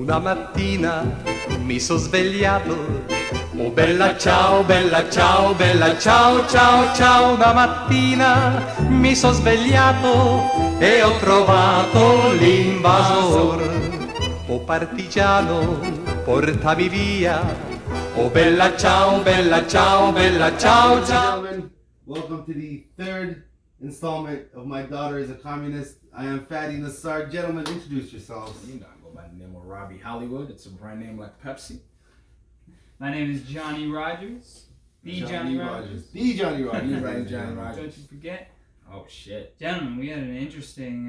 Una mattina mi sono svegliato, oh bella ciao, bella ciao, bella ciao, ciao, ciao. Una mattina mi sono svegliato e ho trovato l'invasor. Oh partigiano, portami via, oh bella ciao, bella ciao, bella ciao, ciao. Gentlemen, welcome to the third installment of My Daughter is a Communist. I am Fadi Nassar. Gentlemen, introduce yourselves. You know, I go by the name of Roby Hollywood. It's a brand name like Pepsi. My name is Johnny Rogers. The Johnny Rogers. The Johnny Rogers. Right, Johnny Rogers. Don't you forget. Oh shit. Gentlemen, we had an interesting,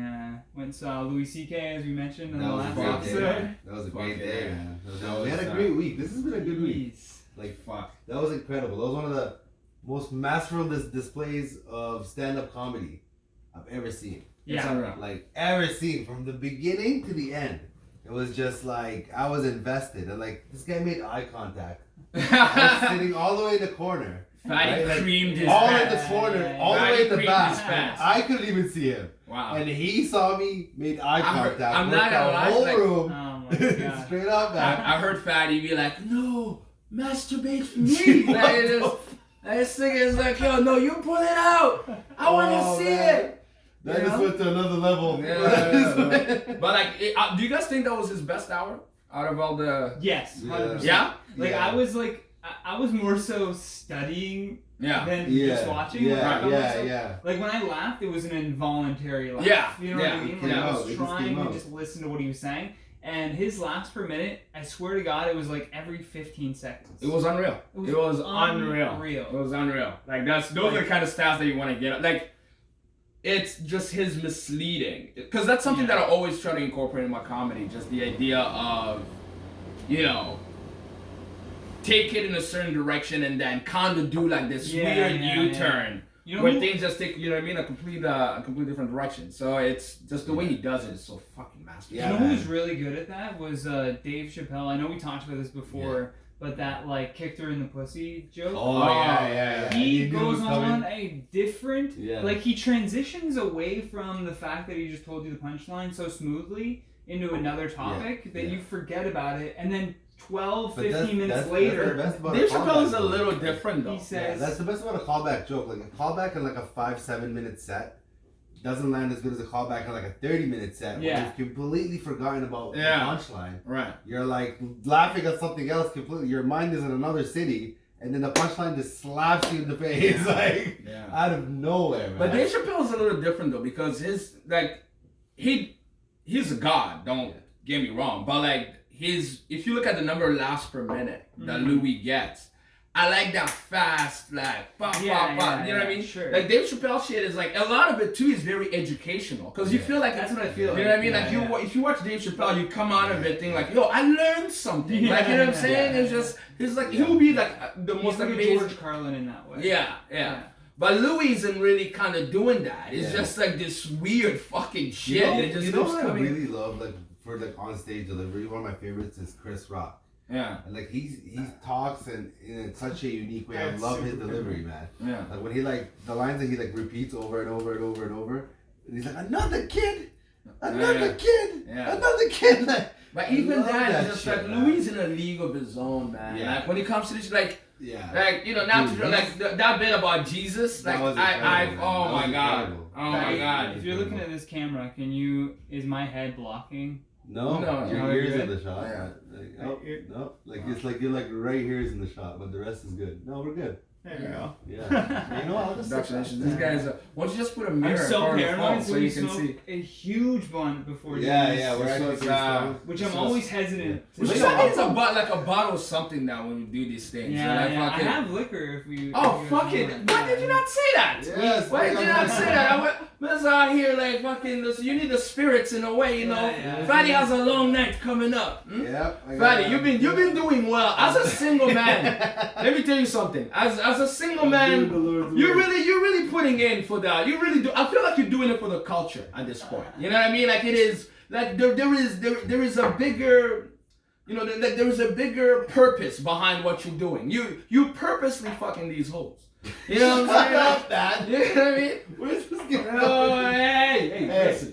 went and saw Louis C.K. as we mentioned in That the was a last great day. episode. That was a Fuck great yeah. day, man. That We had a was, great week. This has been a good week. Jeez. Like, Fuck. that was incredible. That was one of the most masterful displays of stand-up comedy I've ever seen. It's Yeah. unreal. Like, ever seen. From the beginning to the end. It was just like, I was invested. And like, this guy made eye contact. I was sitting all the way in the corner. Fadi Right, like, creamed his all pants. in the corner, all the Fadi way in the creamed back. his pants. I couldn't even see him. Wow. And he saw me, made eye contact. I'm worked not gonna the lie, whole like- room. Oh my god. Straight up, man. I heard Fadi be like, no, masturbate for me. Like, this thing is like, yo, no, you pull it out. I want to Oh, see man. it. That You just know? went to another level. Yeah. But like, do you guys think that was his best hour out of all the? Yes, 100%. Yeah. Like Yeah. I was more so studying Yeah. than Yeah, just watching. when I yeah, found yeah, myself- yeah. Like when I laughed, it was an involuntary laugh. Yeah, You know yeah, what I mean? it Like came I out, was it just trying came to out. just listen to what he was saying. And his laughs per minute, I swear to God, it was like every 15 seconds. It was unreal. It was unreal. unreal. It was unreal. Like those are the kind of stats that you want to get. Like, it's just his misleading. Because that's something Yeah. that I always try to incorporate in my comedy. Just the idea of, you know, take it in a certain direction and then kind of do like this Yeah, weird yeah, U-turn. You know when who- things just take, you know what I mean, a complete different direction. So it's just the way he does it is so fucking masterful. Yeah, you know who man. was really good at that was Dave Chappelle. I know we talked about this before, but that like kicked her in the pussy joke. Oh, yeah. He You knew it goes was coming. on a different, Yeah. like he transitions away from the fact that he just told you the punchline so smoothly into another topic that yeah. you forget about it, and then 12, But 15 minutes that's later, the best about Dave a Chappelle is a callback, little though. different though. he Yeah, says, that's the best about a callback joke. Like a callback in like a 5-7 minute set doesn't land as good as a callback in like a 30-minute set. Yeah. When you've completely forgotten about Yeah. the punchline. Right. You're like laughing at something else completely. Your mind is in another city, and then the punchline just slaps you in the face, like Yeah. out of nowhere, man. But Dave Chappelle is a little different though because he's a god. Don't get me wrong, but like if you look at the number of laughs per minute that Louis gets, I like that fast, like pop, Yeah, pop, pop. yeah, You know what I yeah, mean? sure. Like Dave Chappelle shit is like a lot of it too is very educational because you feel like That's what I feel You know what I mean? like. Like Yeah, if you watch Dave Chappelle, you come out of it thinking like, yo, I learned something. Like you know what I'm saying? Yeah. It's just he's like he will be like the he's most like a amazing. George Carlin in that way. Yeah. But Louis isn't really kind of doing that. It's Yeah. just like this weird fucking shit. You know, It just you know keeps what I coming. really love, like for like on stage delivery. One of my favorites is Chris Rock. Yeah. And like he talks in such a unique way. I That's love his super delivery, man. Yeah. Like when he like the lines that he like repeats over and over and over and over. And he's like, another kid, another Yeah. kid, Yeah. another kid. Like, But I even love that that is just shit, like man. Louis is in a league of his own, man. Yeah. Like when it comes to this, like yeah. you know, not Dude, to, like that bit about Jesus, That like was I incredible, man. oh That my was god, incredible. oh my If- god. If you're looking at this camera, is my head blocking? No, No, your no, ears you're in good. the shot. Yeah. Like, Right oh, ear- no, like it's like you're like right here is in the shot, but the rest is good. No, we're good. There you go. Yeah. You know what? I'll just sit Congratulations. back. This guy's why don't you just put a mirror I'm in so front of the paranoid, phone so you can smoked see. a huge blunt before Yeah, doing yeah, this, we're So actually it's, pretty which I'm so- always hesitant to We do. should start getting like a bottle of something now when we do these things. Yeah, Like, yeah. I fucking- have liquor if we. Oh, if you fuck guys it. want. Why did you not say that? Yes, Why did you not say that? I went, let's out here like fucking, you need the spirits in a way, you know. Yeah, yeah. Fadi has a long night coming up. Hmm? Yep. I got Fadi, it. you've been doing well. As a single man, let me tell you something. As a single man, you're really putting in for that. You really do. I feel like you're doing it for the culture at this point. You know what I mean? Like it is, like there is a bigger, you know, there is a bigger purpose behind what you're doing. You purposely fucking these hoes. You know what I'm saying? Not that. You know what I mean? Where's this going? Oh, hey,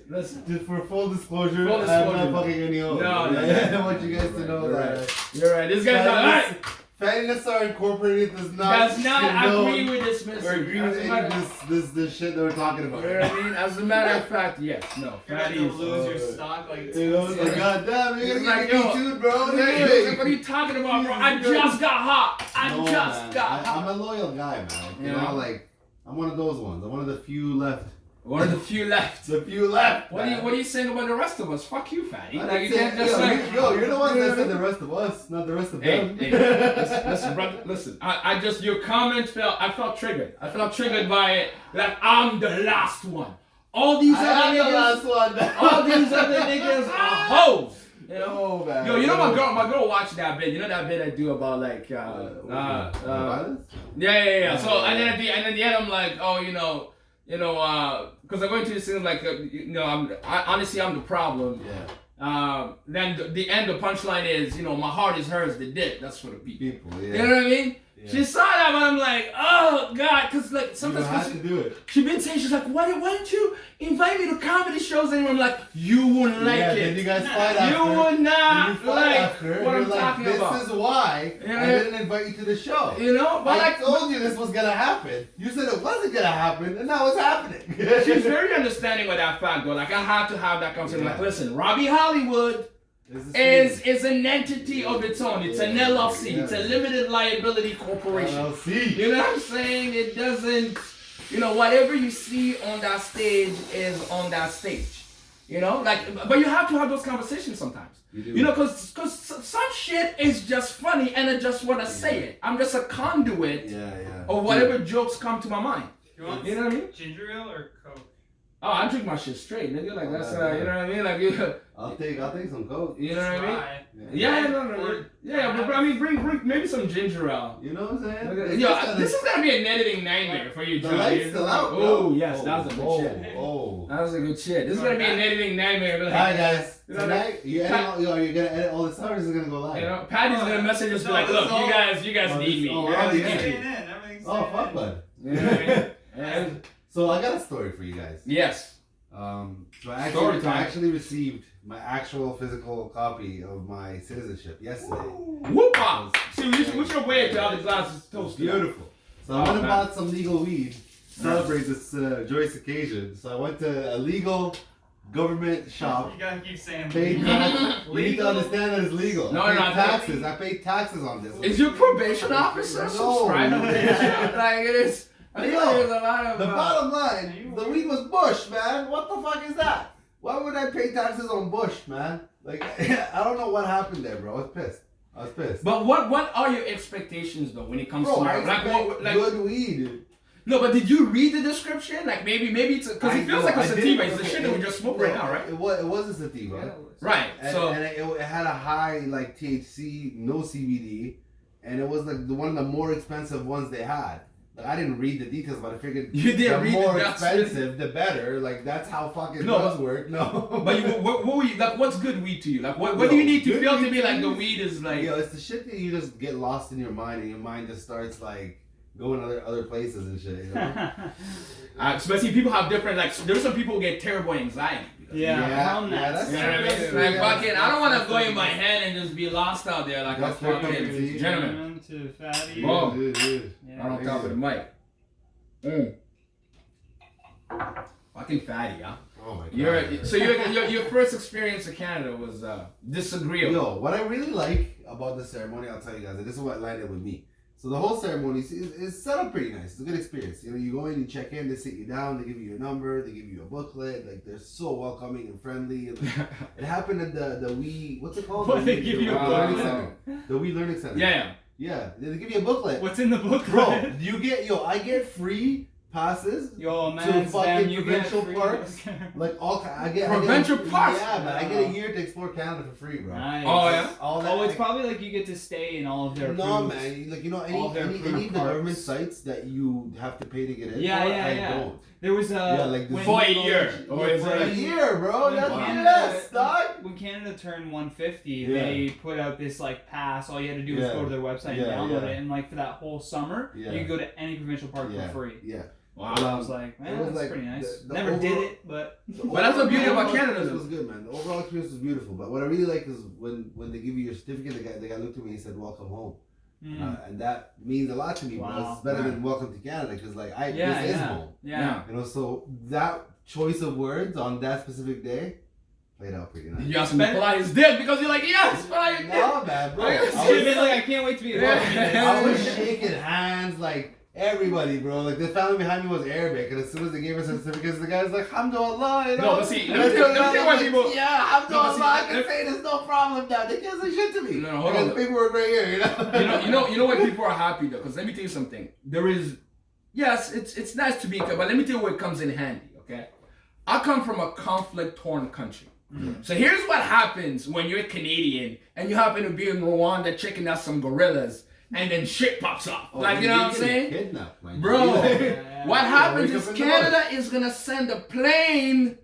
listen. Just for full disclosure, Full I'm disclosure. not fucking any old. No. I want you guys to know You're that. right. You're right. This guy's not right. Fadi Nassar Incorporated does not agree with this or message. agree with any of this shit that we're talking about. You know what I mean? As a matter of fact, yes. No. You're about to Fatty's. lose your stock like You know, like, goddamn, you're It's gonna like, get me yo, too, bro. What are you talking about, bro? I just got hot. No, man. got hot. I'm a loyal guy, man. You Yeah. know, like I'm one of those ones. I'm one of the few left. One of the few left. The few left. What are you saying about the rest of us? Fuck you, Fatty. I Like you didn't can't say- just like. you're the ones that said the rest of us, not the rest of Hey, them. listen, brother, listen. I just your comment I felt triggered. I felt triggered by it. Like I'm the last one. All these I other am the niggas. last one. All these other niggas are hoes. You know. Oh, man. Yo, you know my girl watched that bit. You know that bit I do about like Violence? yeah. So and then at the end I'm like, oh, because I'm going to this thing like, honestly I'm the problem. Yeah. Then the end, the punchline is, my heart is hers, the dick. That's for the people. People, yeah. You know what I mean? Yeah. She saw that, but I'm like, oh God, because like You sometimes had to do it. she been saying, she's like, why don't you invite me to comedy shows anymore? I'm like, you wouldn't like Yeah, it. then you guys fight after. You would Then not you fight like after. what You're I'm like, talking about. This is why Yeah. I didn't invite you to the show. But I like, told you this was gonna happen. You said it wasn't gonna happen, and now it's happening. she's very understanding with that fact, though. Like, I had to have that conversation. Yeah. Like, listen, Roby Hollywood is an entity of its own. It's an LLC. Yeah. It's a limited liability corporation. LLC. You know what I'm saying? It doesn't, whatever you see on that stage is on that stage. But you have to have those conversations sometimes. You do. Because some shit is just funny and I just want to say it. I'm just a conduit of whatever jokes come to my mind. You want You know what I mean? ginger ale or Coke? Oh, I drink my shit straight, nigga. Like that's, you know what I mean? Like I'll take some Coke. you know what I mean? Try. Yeah, no. Yeah, but I mean, bring maybe some ginger ale. You know what I'm saying? Look at- It's Yo, just this is gonna be an editing nightmare for you, the Joe. light's still out, bro. Oh yes, that was a good shit. Oh. That was a good shit. This is gonna be an editing nightmare. Like, Alright, guys. You know, Tonight, you're gonna edit all this out, or is it gonna go live? Patty's gonna message us be like, look, you guys need me. oh, You guys yeah. need Staying me. in. Everything's Oh, staying fuck, in. bud. You know what I mean? And- So I got a story for you guys. yes. So I Story actually, time. I actually received my actual physical copy of my citizenship yesterday. Whoop up. See, we should wait till the glass is toasted. Beautiful. So I went and bought some legal weed to celebrate this joyous occasion. So I went to a legal government shop. You gotta keep saying Paid legal. tax. You need to understand that it's legal. No, I paid no, taxes. I paid taxes on this. Is your probation officer No. subscribed to this? Like it is. I think Yo, there's a lot of. The bottom line, the weed was Bush, man. What the fuck is that? Why would I pay taxes on Bush, man? Like, I don't know what happened there, bro. I was pissed. But what are your expectations though when it comes Bro, to I like expect good weed. No, but did you read the description? Like maybe it's because it feels like a sativa. It's the shit that we just smoked right now, right? It was a sativa. Right. And, So and it had a high like THC, no CBD, and it was like one of the more expensive ones they had. Like, I didn't read the details, but I figured You didn't the read more the expensive, the better. Like that's how fucking No, drugs work. No, but what were you like? What's good weed to you? Like what do you need to good feel to weed be like to the me weed is like? Yo, it's the shit that you just get lost in your mind, and your mind just starts like going other places and shit. You know? So see, people have different like. There's some people who get terrible anxiety. Yeah, Yeah, I'm yeah, not. that's- You know what I mean? Yeah, Like yeah, fucking, I don't want to that's go in my different. head and just be lost out there like a That's different. fucking gentleman. To Fatty. Whoa. Dude. Yeah. Right on top of the mic. Fucking fatty, huh? Oh my god. Your first experience in Canada was disagreeable. Yo, what I really like about the ceremony, I'll tell you guys, and this is what landed with me. So the whole ceremony is set up pretty nice. It's a good experience. You know, you go in, you check in, they sit you down, they give you your number, they give you a booklet. Like they're so welcoming and friendly. And, like, it happened at the what's it called? What, they give you a Learning booklet? Center. The Wee Learning Center. Yeah. Yeah, they give you a booklet. What's in the book, Bro, I get free passes Yo, to man, fucking you provincial get free parks. Like Provincial parks? Yeah, man. I get a year to explore Canada for free, bro. Nice. Oh, yeah? All that. Oh, it's probably like you get to stay in all of their No, approved- man. Like, all their any approved of the parks. government sites that you have to pay to get in. Yeah, for, yeah, I yeah. don't. There was Yeah, like the For a year. Or is for it a like- year, bro. That's Canada- yes, dog. When Canada turned 150, Yeah. they put out this like pass. All you had to do was Yeah. go to their website and Yeah, download yeah. it, and like for that whole summer, Yeah. you could go to any provincial park Yeah, for free. yeah. Wow. And I was like, It man, was that's like pretty nice. the Never did overall- it, but But that's the beauty about overall Canada, experience though. was good, man. The overall experience was beautiful. But what I really like is when they give you your certificate, the guy looked at me and he said, "Welcome home," and that means a lot to me, bro. Wow. It's better Yeah. than "Welcome to Canada" because like yeah, this is yeah, home. yeah. You know, so that choice of words on that specific day played out pretty nice. You asked me to fly his dick because you're like, yes, fly your dick. No, man, bro. I I was- Should have been like, I can't wait to be involved. I was shaking hands like everybody, bro. Like the family behind me was Arabic, and as soon as they gave us certificates, the guy's like, "Alhamdulillah," you know. No, but see, And let me I tell told you him, why like, people- Yeah, No, but Alhamdulillah, see, I can let- say there's no problem now. They can't say shit to me. No, hold I got on. the paperwork right here, you know. You know why people are happy though? Because let me tell you something. There is, yes, it's nice to be, but let me tell you where it comes in handy. Okay, I come from a conflict-torn country. So here's what happens when you're Canadian and you happen to be in Rwanda checking out some gorillas, and then shit pops up. Like, you know what I'm saying? Kidnapped, man. Bro, Yeah. what happens wake is up in the Canada is gonna send a plane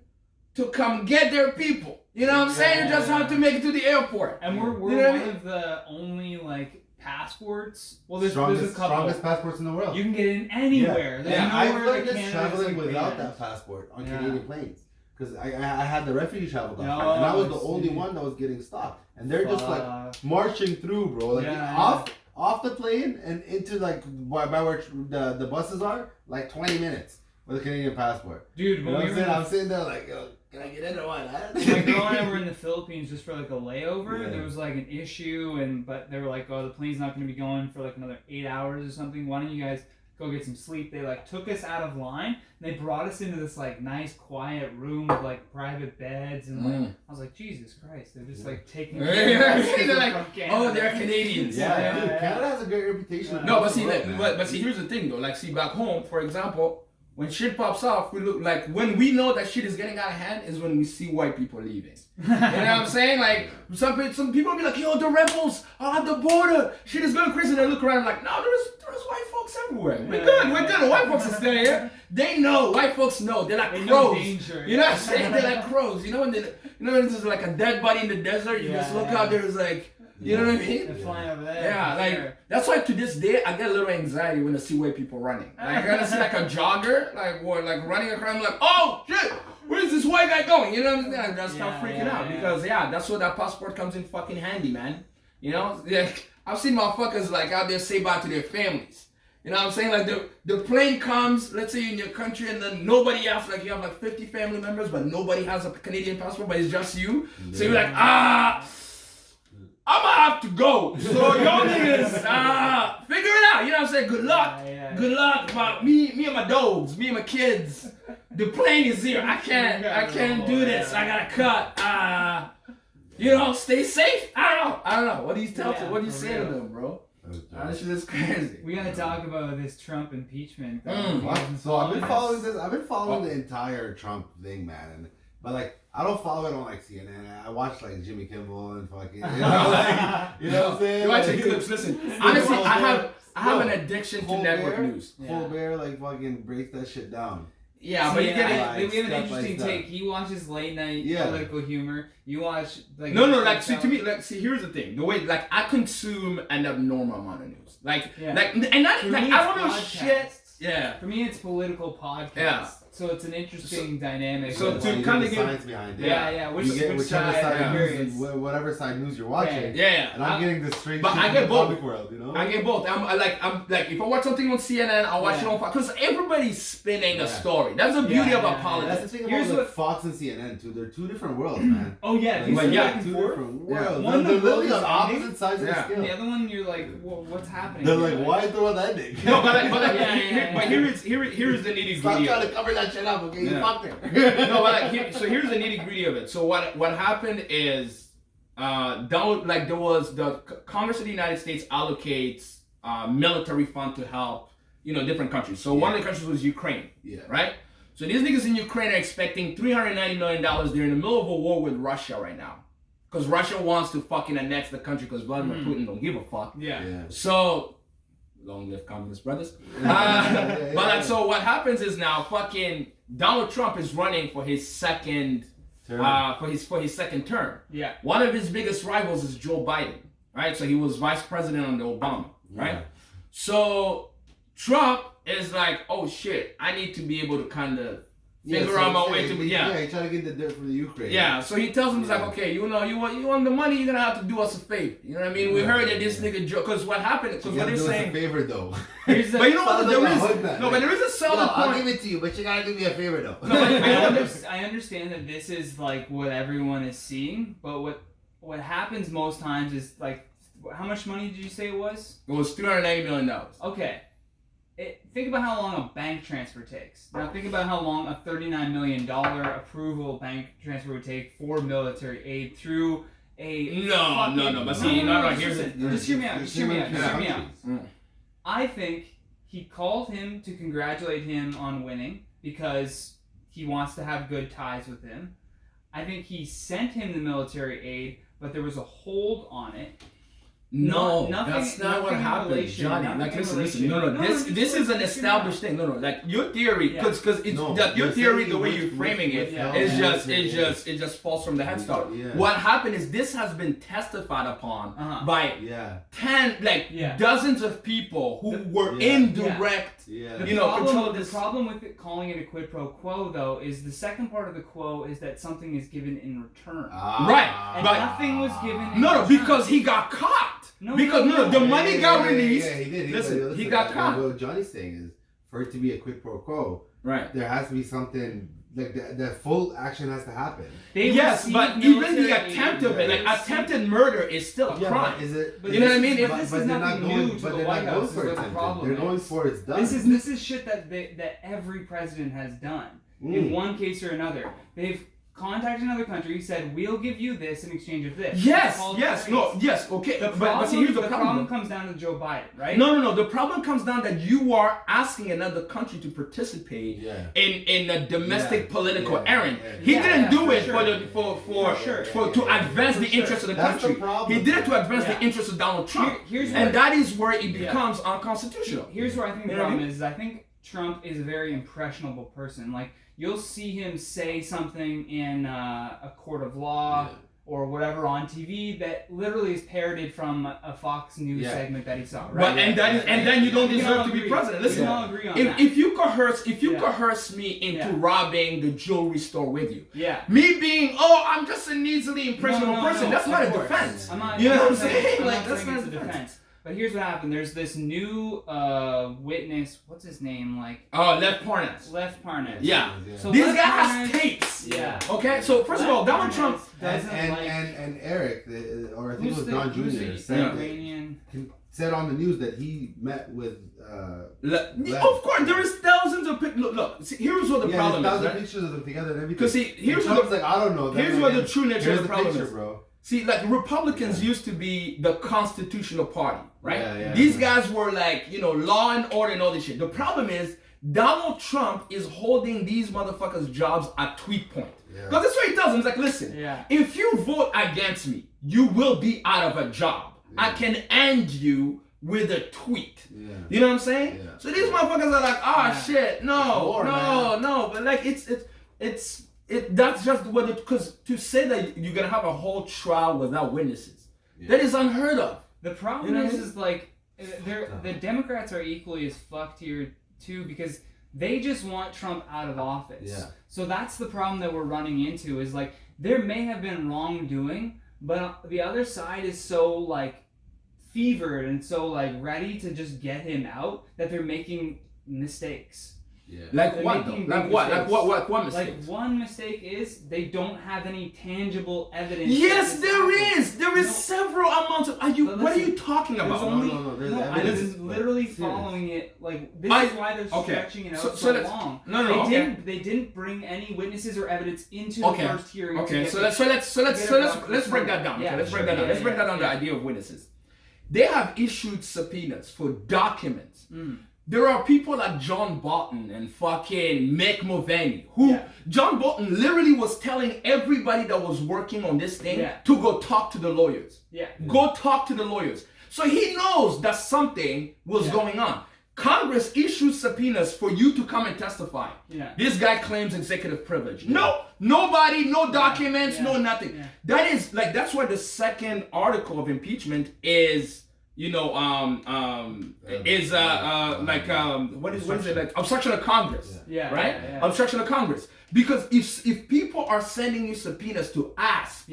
to come get their people. You know what I'm saying? You just have to make it to the airport. And we're You know what I one mean? of the only like passports. Well, there's a strongest couple. passports in the world. You can get in anywhere. There's Yeah, I've nowhere learned that this Canada's traveling like without banned. that passport on Yeah. Canadian planes. Because I had the refugee travel document, No, and I was the I only see. one that was getting stopped. And they're just like Fuck. marching through, bro. Like Yeah, off the plane and into like by where the buses are, like 20 minutes with a Canadian passport. Dude, You when know what we I'm were saying? in I'm sitting there like, yo, can I get in or what? my girl and I were in the Philippines just for like a layover. Yeah. There was like an issue, but they were like, "Oh, the plane's not going to be going for like another 8 hours or something. Why don't you guys go get some sleep?" They like took us out of line. And they brought us into this like nice, quiet room with like private beds, and like I was like, Jesus Christ, they're just like taking care of us. They're like, from Canada. oh, they're Canadians. Yeah, Yeah, dude, yeah. Canada has a great reputation. No, but see, Look, like, man. but see, here's the thing though. Like, see, back home, for example, when shit pops off, we look like when we know that shit is getting out of hand is when we see white people leaving. You know what I'm saying? Like some people be like, yo, the rebels are at the border. Shit is going crazy. They look around like, no, there's white folks everywhere. We're good. The white folks are still here. They know. White folks know. They're like They know crows. danger. You know what I'm saying? They're like crows. You know when there's like a dead body in the desert, you just look out there, it's like, you know what I mean? They're flying over there. Yeah, for like sure. that's why to this day I get a little anxiety when I see white people running. Like I gotta see like a jogger, like running across. I'm like, oh shit, where's this white guy going? You know what I'm saying? I just start Yeah, freaking yeah, out yeah. because that's where that passport comes in fucking handy, man. You know, like I've seen motherfuckers like out there say bye to their families. You know what I'm saying? Like the plane comes, let's say you're in your country, and then nobody else, like you have like 50 family members, but nobody has a Canadian passport, but it's just you. So you're like, I'ma have to go. So y'all niggas, figure it out. You know what I'm saying? Good luck. Yeah. Good luck. But me and my dogs, me and my kids. The plane is here. I can't do this. I gotta cut. You know, stay safe. I don't know. What do you tell Yeah, what do you for say to real. them, bro? That shit is crazy. We gotta talk about this Trump impeachment. So I've been following this. I've been following Oh. the entire Trump thing, man. But like, I don't follow it on like CNN. I watch like Jimmy Kimmel and fucking, you know, like, you know what I'm saying? You watch Like, the clips. Listen, honestly, I have an No, addiction to Colbert- network news. Colbert like fucking breaks that shit down. Yeah, but you get it. Like, we have an step by interesting step. take. He watches late night Yeah. political humor. You watch like No, like see to me, like see here's the thing. The way like I consume an abnormal amount of news. Like Yeah. like and not For like me, I it's don't know podcasts. shit. Yeah. For me, it's political podcasts. Yeah. So it's an interesting dynamic. so of, to like, You kinda get the give- science behind it. yeah, You get which whichever side? side yeah. news, whatever side news you're watching. Yeah. And I'm getting the straight But shit I from get the both. comic world, you know? I get both. I'm like if I watch something on CNN, I watch it Yeah. on Fox because everybody's spinning a Yeah. story. That's the beauty Yeah, about yeah, politics. That's the thing Here's about like, what- Fox and CNN too. They're two different worlds, man. Oh yeah, Like, these Like, are yeah, back and two forth. different Yeah. worlds. One They're of the literally world on is ending. opposite sides Yeah. of the scale. The other one, you're like, what's happening? They're here? like, why throw that dick? No, but Yeah. here is the nitty Stop gritty. trying to cover that shit up, okay? You Yeah. fucked it. No, but so here's the nitty gritty of it. So what happened is there was the Congress of the United States allocates military fund to help different countries. So one of the countries was Ukraine, right? So these niggas in Ukraine are expecting $390 million. They're in the middle of a war with Russia right now. Because Russia wants to fucking annex the country because Vladimir Putin don't give a fuck. So, long live communist brothers. So what happens is now fucking Donald Trump is running for his second for his second term. One of his biggest rivals is Joe Biden, right? So he was vice president under Obama, right? So Trump is like, oh shit, I need to be able to kind of figure out my way to he trying to get the dirt from the Ukraine. So he tells him, he's like, okay, you want the money, you're gonna have to do us a favor. You know what I mean? We heard that this nigga joke, because what happened, because what they're saying. Us a favor though. But you know what? There is a solid point. I'll give it to you, but you gotta do me a favor though. I understand that this is like what everyone is seeing, but what happens most times is like, how much money did you say it was? It was $390 million. Okay. Think about how long a bank transfer takes. Now think about how long a $39 million approval bank transfer would take for military aid through a No. But see, just hear me out. I think he called him to congratulate him on winning because he wants to have good ties with him. I think he sent him the military aid, but there was a hold on it. That's not what happened, Johnny. Like, listen. This is an established thing. Like your theory, because your theory, the way you're framing it, it just falls from the head start. What happened is this has been testified upon by dozens of people who were in direct, control of this. The problem with calling it a quid pro quo, though, is the second part of the quo is that something is given in return. Right. And nothing was given in return. Because he got caught. The money got released. Yeah, he did. Listen, he got caught. What Johnny's saying is, for it to be a quid pro quo, right, there has to be something, like the full action has to happen. Yes, but even the attempt of it, like attempted murder is still a crime. Is it? You know what I mean? But they're not going for attempted. They're going for it's done. This is shit that every president has done in one case or another. They've contacted another country, said, we'll give you this in exchange of this. Okay. But see, here's the problem. Comes down to Joe Biden, right? No. The problem comes down that you are asking another country to participate in a domestic political errand. He didn't do it to advance the interests of the country. He did it to advance the interests of Donald Trump. And that is where it becomes unconstitutional. Here's where I think the problem is I think Trump is a very impressionable person. Like, you'll see him say something in a court of law or whatever on TV that literally is parroted from a Fox News segment that he saw. Right? But and then you don't deserve to be president. Listen, we all agree on that. If you coerce me into robbing the jewelry store with you, me being I'm just an easily impressionable person, that's not a defense. You know what I'm saying? Like, that's not a defense. But here's what happened. There's this new witness. What's his name? Lev Parnas. Lev Parnas. Yeah. So this guy has tapes. Yeah. Okay. So first of all, Donald Trump and Eric, or I think it was Don Jr. said on the news that he met with. Of course, there is thousands of pictures. Look, see, here's what the problem is. Thousands of pictures of them together and everything. Because see, here's what like, I don't know. Here's what the true nature of the problem is, bro. See, like Republicans used to be the constitutional party, right? Yeah, These guys were like, law and order and all this shit. The problem is Donald Trump is holding these motherfuckers' jobs at tweet point. Because that's what he tells them. He's like, listen, if you vote against me, you will be out of a job. I can end you with a tweet. You know what I'm saying? So these motherfuckers are like, shit, no. But like, that's just what because to say that you're gonna have a whole trial without witnesses, that is unheard of. The problem is like, the Democrats are equally as fucked here too, because they just want Trump out of office. So that's the problem that we're running into, is like, there may have been wrongdoing, but the other side is so like fevered and so like ready to just get him out that they're making mistakes. Like what though? Like what? Like what mistake? Like, one mistake is they don't have any tangible evidence. Yes, there is. There is several amounts of. What are you talking about? There's evidence literally following it. Like, this is why they're stretching it out so long. They didn't bring any witnesses or evidence into the first hearing. Okay, so let's break that down. Let's break that down. The idea of witnesses. They have issued subpoenas for documents. there are people like John Bolton and fucking Mick Mulvaney who John Bolton literally was telling everybody that was working on this thing to go talk to the lawyers. Go talk to the lawyers. So he knows that something was going on. Congress issued subpoenas for you to come and testify. This guy claims executive privilege. No, nobody, no documents, no nothing. That is like, that's why the second article of impeachment is, you know, what is it, like obstruction of Congress, right? Obstruction of Congress. Because if people are sending you subpoenas to ask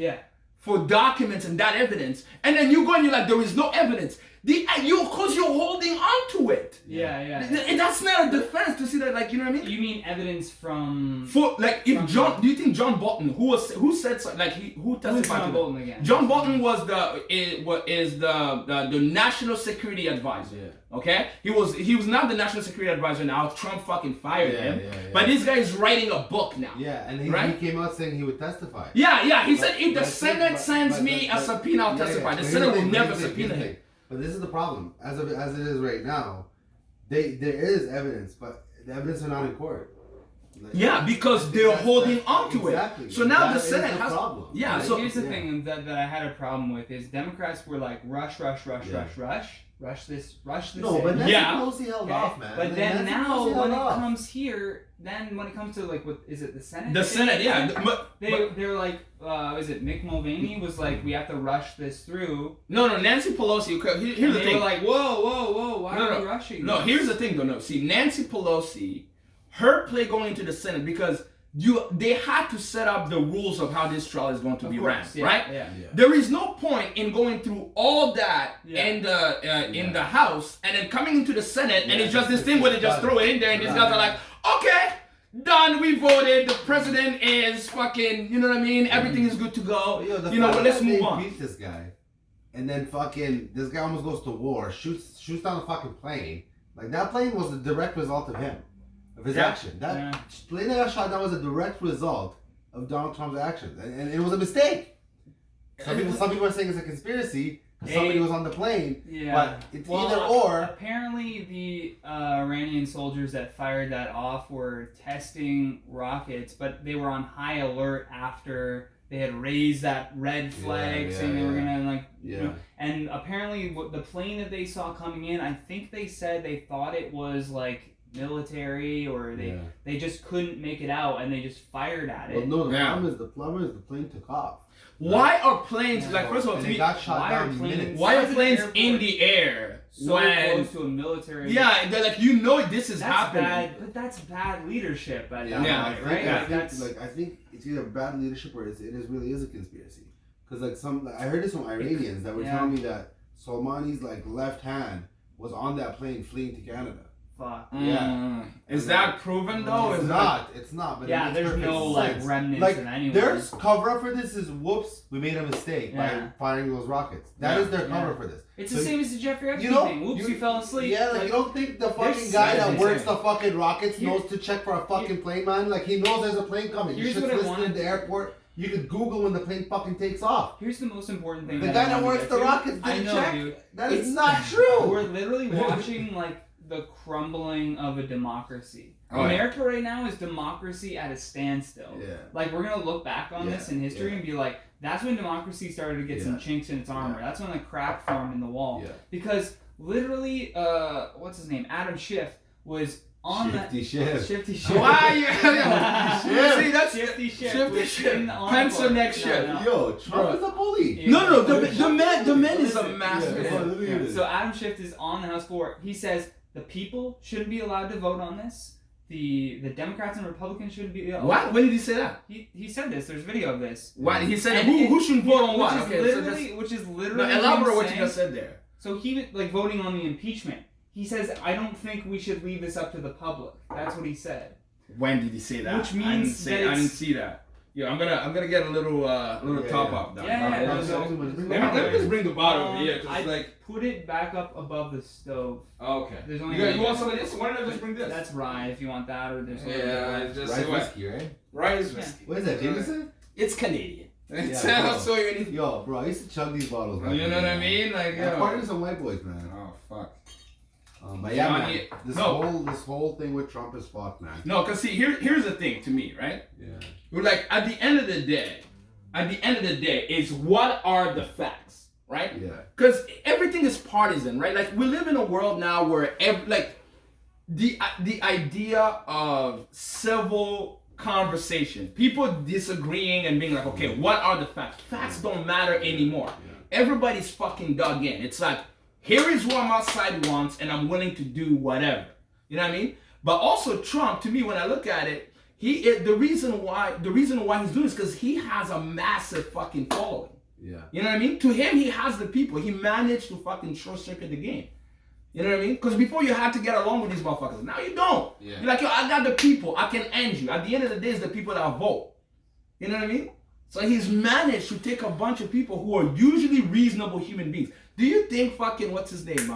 for documents and that evidence, and then you go and you're like, there is no evidence. Because you're holding on to it. And that's not a defense to see that, like, you know what I mean? You mean evidence from... if John... Do you think John Bolton, who said, like, who testified? Who is John Bolton again? John Bolton was the national security advisor. Okay? He was not the national security advisor now. Trump fucking fired him. But this guy is writing a book now. And he came out saying he would testify. He said, if the Senate sends me a subpoena, I'll testify. The Senate will never subpoena him. But this is the problem. As it is right now, there is evidence, but the evidence are not in court. Like, because they're holding on to it. So now the Senate has... problem. So here's the thing that I had a problem with is Democrats were like, rush this. No, but Nancy Pelosi held off, man. But then now, when it comes here, when it comes to like, what is it, the Senate? The Senate, They're like, is it Mick Mulvaney was like, we have to rush this through. No, Nancy Pelosi. Here's the thing. They were like, whoa, why are we rushing? No, here's the thing, though. No, see, Nancy Pelosi, her play going into the Senate because they had to set up the rules of how this trial is going to be ran, right? There is no point in going through all that in the House and then coming into the Senate and it's just this thing where they just throw it in there and these guys are like, okay, done, we voted, the president is fucking, you know what I mean? Everything is good to go. Let's move on. They impeach this guy, and then fucking this guy almost goes to war, shoots down a fucking plane. Like, that plane was a direct result of him. Of his action. That plane that got shot down was a direct result of Donald Trump's actions. And it was a mistake. Some people are saying it's a conspiracy because somebody was on the plane. But it's either or. Apparently the Iranian soldiers that fired that off were testing rockets, but they were on high alert after they had raised that red flag saying they were gonna and apparently the plane that they saw coming in, I think they said they thought it was like military or they just couldn't make it out and they just fired at it. Well, no, the problem is the plane took off. Why are planes like, first of all, they got shot down in minutes? Why are planes in the air so close to a military? They're like, this is happening. But that's bad leadership at that point, right? I think it's either bad leadership or it really is a conspiracy. Because I heard this from Iranians that were telling me that Soleimani's like left hand was on that plane fleeing to Canada. Fuck. Is that proven though? It's not. It's not. But there's no like remnants in anyone. Their cover up for this is whoops, we made a mistake by firing those rockets. That is their cover for this. It's the same as the Jeffrey Epstein thing. Whoops, we fell asleep. Yeah, like you don't think the fucking guy that works the fucking rockets knows to check for a fucking plane, man? Like he knows there's a plane coming. You should listen in the airport. You could Google when the plane fucking takes off. Here's the most important thing. The guy that works the rockets didn't check. Dude. That is not true. We're literally watching like the crumbling of a democracy. America right now is democracy at a standstill. Like we're gonna look back on this in history and be like, that's when democracy started to get some chinks in its armor. That's when the crack formed in the wall. Because literally, what's his name? Adam Schiff was on Shifty Schiff. Why you? See, that's Shifty Schiff. Shifty Schiff. Pencil neck Schiff. Yo, Trump is a bully. No, the man is a master. So Adam Schiff is on the House floor. He says the people shouldn't be allowed to vote on this. The Democrats and Republicans shouldn't be allowed. What? When did he say that? He said this. There's video of this. Why? He said who shouldn't vote on what? Which is literally. No, elaborate what you just said there. So he was like voting on the impeachment. He says, I don't think we should leave this up to the public. That's what he said. When did he say that? Which means I didn't see that. Yeah, I'm gonna get a little top up. Let me just bring the bottle over here. I put it back up above the stove. Okay. There's only you want some of this? Why don't I just bring this? That's rye if you want that, or there's rye whiskey, right? Rye is whiskey. What is that, Jameson? It's Canadian. Yo, bro, I used to chug these bottles. You know what I mean? Like, I'm partying with some white boys, man. Oh fuck. But yeah, man, no. this whole thing with Trump is fucked, man. No, because see, here's the thing to me, right? Yeah. We're like, at the end of the day, is what are the facts, right? Yeah. Because everything is partisan, right? Like, we live in a world now where, the idea of civil conversation, people disagreeing and being like, okay, what are the facts? Facts don't matter anymore. Yeah. Everybody's fucking dug in. It's like, here is what my side wants, and I'm willing to do whatever. You know what I mean? But also Trump, to me, when I look at it, the reason why he's doing this because he has a massive fucking following. Yeah. You know what I mean? To him, he has the people. He managed to fucking short circuit the game. You know what I mean? Because before you had to get along with these motherfuckers. Now you don't. Yeah. You're like, yo, I got the people. I can end you. At the end of the day, it's the people that vote. You know what I mean? So he's managed to take a bunch of people who are usually reasonable human beings. Do you think fucking, what's his name?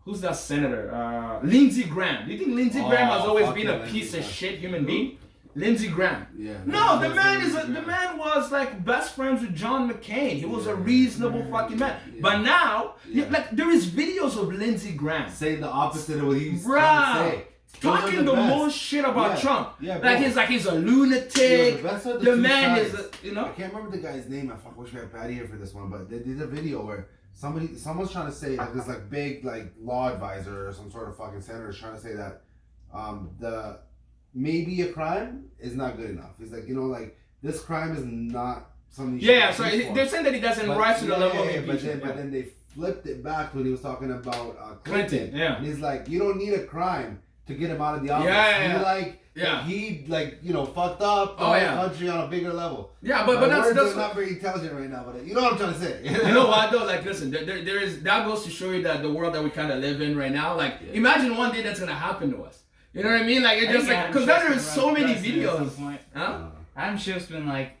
Who's that senator? Lindsey Graham. Do you think Lindsey Graham has always been a piece of shit human being? Lindsey Graham. Yeah. No, the man was like best friends with John McCain. He was a reasonable fucking man. Yeah. But now, like there is videos of Lindsey Graham saying the opposite of what he's trying to say. Talking the most shit about Trump. Yeah, like he's a lunatic. The man is you know. I can't remember the guy's name. I wish we had Fadi here for this one, but they did a video where someone's trying to say like this like big like law advisor or some sort of fucking senator is trying to say that the maybe a crime is not good enough. He's like, you know, like this crime is not something. Yeah, so they're saying that he doesn't rise to the level of impeachment. But then they flipped it back when he was talking about Clinton. Yeah, and he's like, you don't need a crime to get him out of the office. He fucked up the whole country on a bigger level. Yeah, but that's not very intelligent right now. But you know what I'm trying to say. You know what though? Like, listen, there is that goes to show you that the world that we kind of live in right now. Like, imagine one day that's gonna happen to us. You know what I mean? Like, it's just like because there is so many videos. Adam Schiff's been like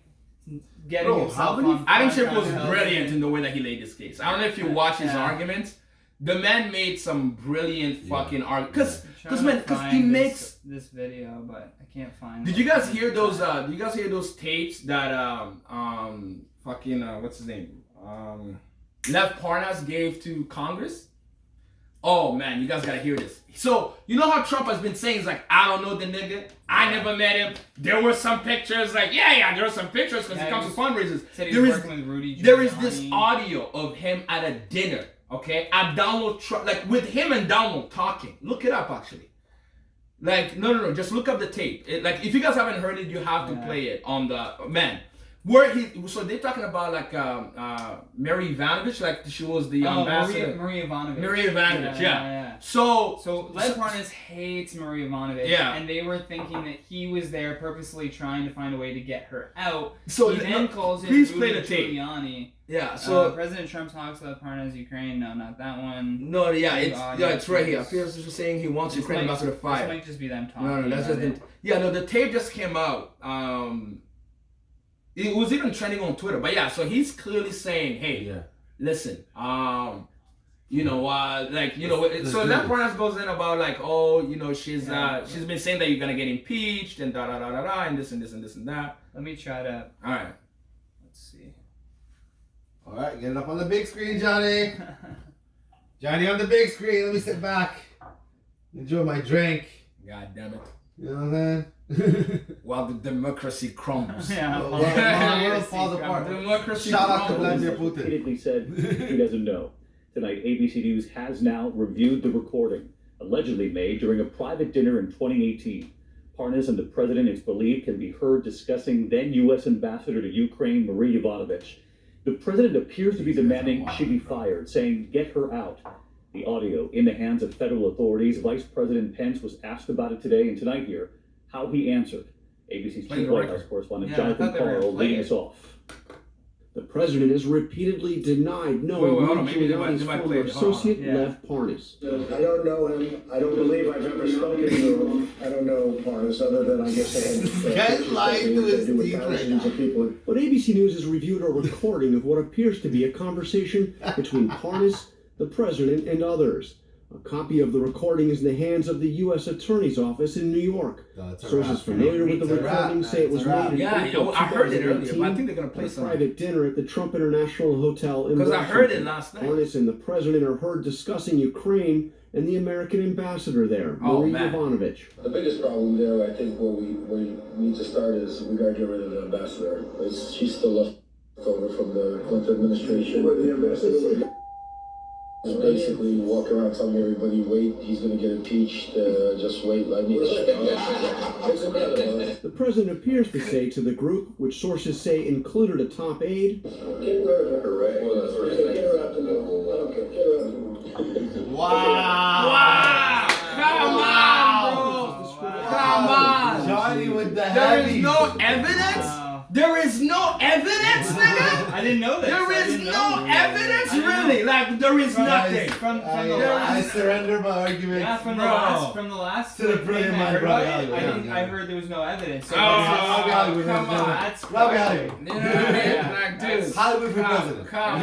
getting himself on. Adam Schiff was brilliant in the way that he laid his case. I don't know if you watch his arguments. The man made some brilliant fucking arguments. Because he makes this video, but I can't find. Did you guys hear those? Did you guys hear those tapes that what's his name? Lev Parnas gave to Congress? Oh man, you guys gotta hear this. So you know how Trump has been saying, he's like, I don't know the nigga, I never met him. There were some pictures, like there were some pictures because he comes to fundraisers. There is this audio of him at a dinner. Okay, at Donald Trump, like with him and Donald talking. Look it up, actually. Like, no, just look up the tape. Like, if you guys haven't heard it, you have to play it on the so they're talking about like Mary Ivanovich, like she was the ambassador. Marie Ivanovich. Marie Ivanovich, yeah. So Lev Parnas hates Marie Ivanovich, and they were thinking that he was there purposely trying to find a way to get her out. So he then calls in Rudy Giuliani. Yeah, so President Trump talks about Parnas, Ukraine. No, not that one. No, it's right here. Pierce is just saying he wants Ukraine ambassador fired. This might just be them talking. No, that's just it. The tape just came out. It was even trending on Twitter. But so he's clearly saying, hey, listen, so Lev Parnas goes in about like, she's been saying that you're gonna get impeached and and this and this and this and that. Let me try to. All right. Let's see. All right, get it up on the big screen, Johnny. Johnny on the big screen. Let me sit back, enjoy my drink. God damn it. You know what I'm saying? While the democracy crumbles. The world falls apart. Democracy Shout out to crumbles. Vladimir Putin. Repeatedly said he doesn't know. Tonight, ABC News has now reviewed the recording, allegedly made during a private dinner in 2018. Parnas and the president, it's believed, can be heard discussing then U.S. Ambassador to Ukraine, Marie Ivanovich. The president appears to be demanding she be fired, saying, get her out. The audio in the hands of federal authorities. Vice President Pence was asked about it today and tonight here. How he answered. ABC's chief White House correspondent Jonathan Carl leading us off. The president has repeatedly denied knowing Giuliani's former associate Lev Parnas. I don't know him. I don't believe I've ever spoken to him. I don't know Parnas other than I guess I had lying to his teeth right now. But ABC News has reviewed a recording of what appears to be a conversation between Parnas, the president, and others. A copy of the recording is in the hands of the U.S. Attorney's Office in New York. Sources familiar with the recording say it was made in April I heard it earlier, but I think they're going to play some. Private dinner at the Trump International Hotel in Because Washington. I heard it last night. Parnas and the president are heard discussing Ukraine and the American ambassador there, Oh, Marie man. Yovanovitch. The biggest problem there, I think, where we need to start is we gotta get rid of the ambassador. She's still left over from the Clinton administration. What the ambassador? Just basically walk around telling everybody, wait, he's gonna get impeached, just wait, let me. It's incredible. The president appears to say to the group, which sources say included a top aide, Get rid of her, right? Get her out the middle. I don't care. Get her out the middle. Wow! Come on, bro! Come on! Johnny with the There is heavy. no evidence? Wow. There is no evidence, nigga? I didn't know that. There I is didn't no know. evidence, I didn't know. really. Like, there is nothing. From the I last. surrender my argument. Yeah, from the Bro. last To the brilliant thing I mind, heard Robbie about it, Hollywood. I didn't. Yeah. I heard there was no evidence. So Oh, Robbie Hollywood, come ladies and on. that's Robbie crazy. Hollywood. You know what I mean? Yeah. Like, dude. Hollywood for president. Come on,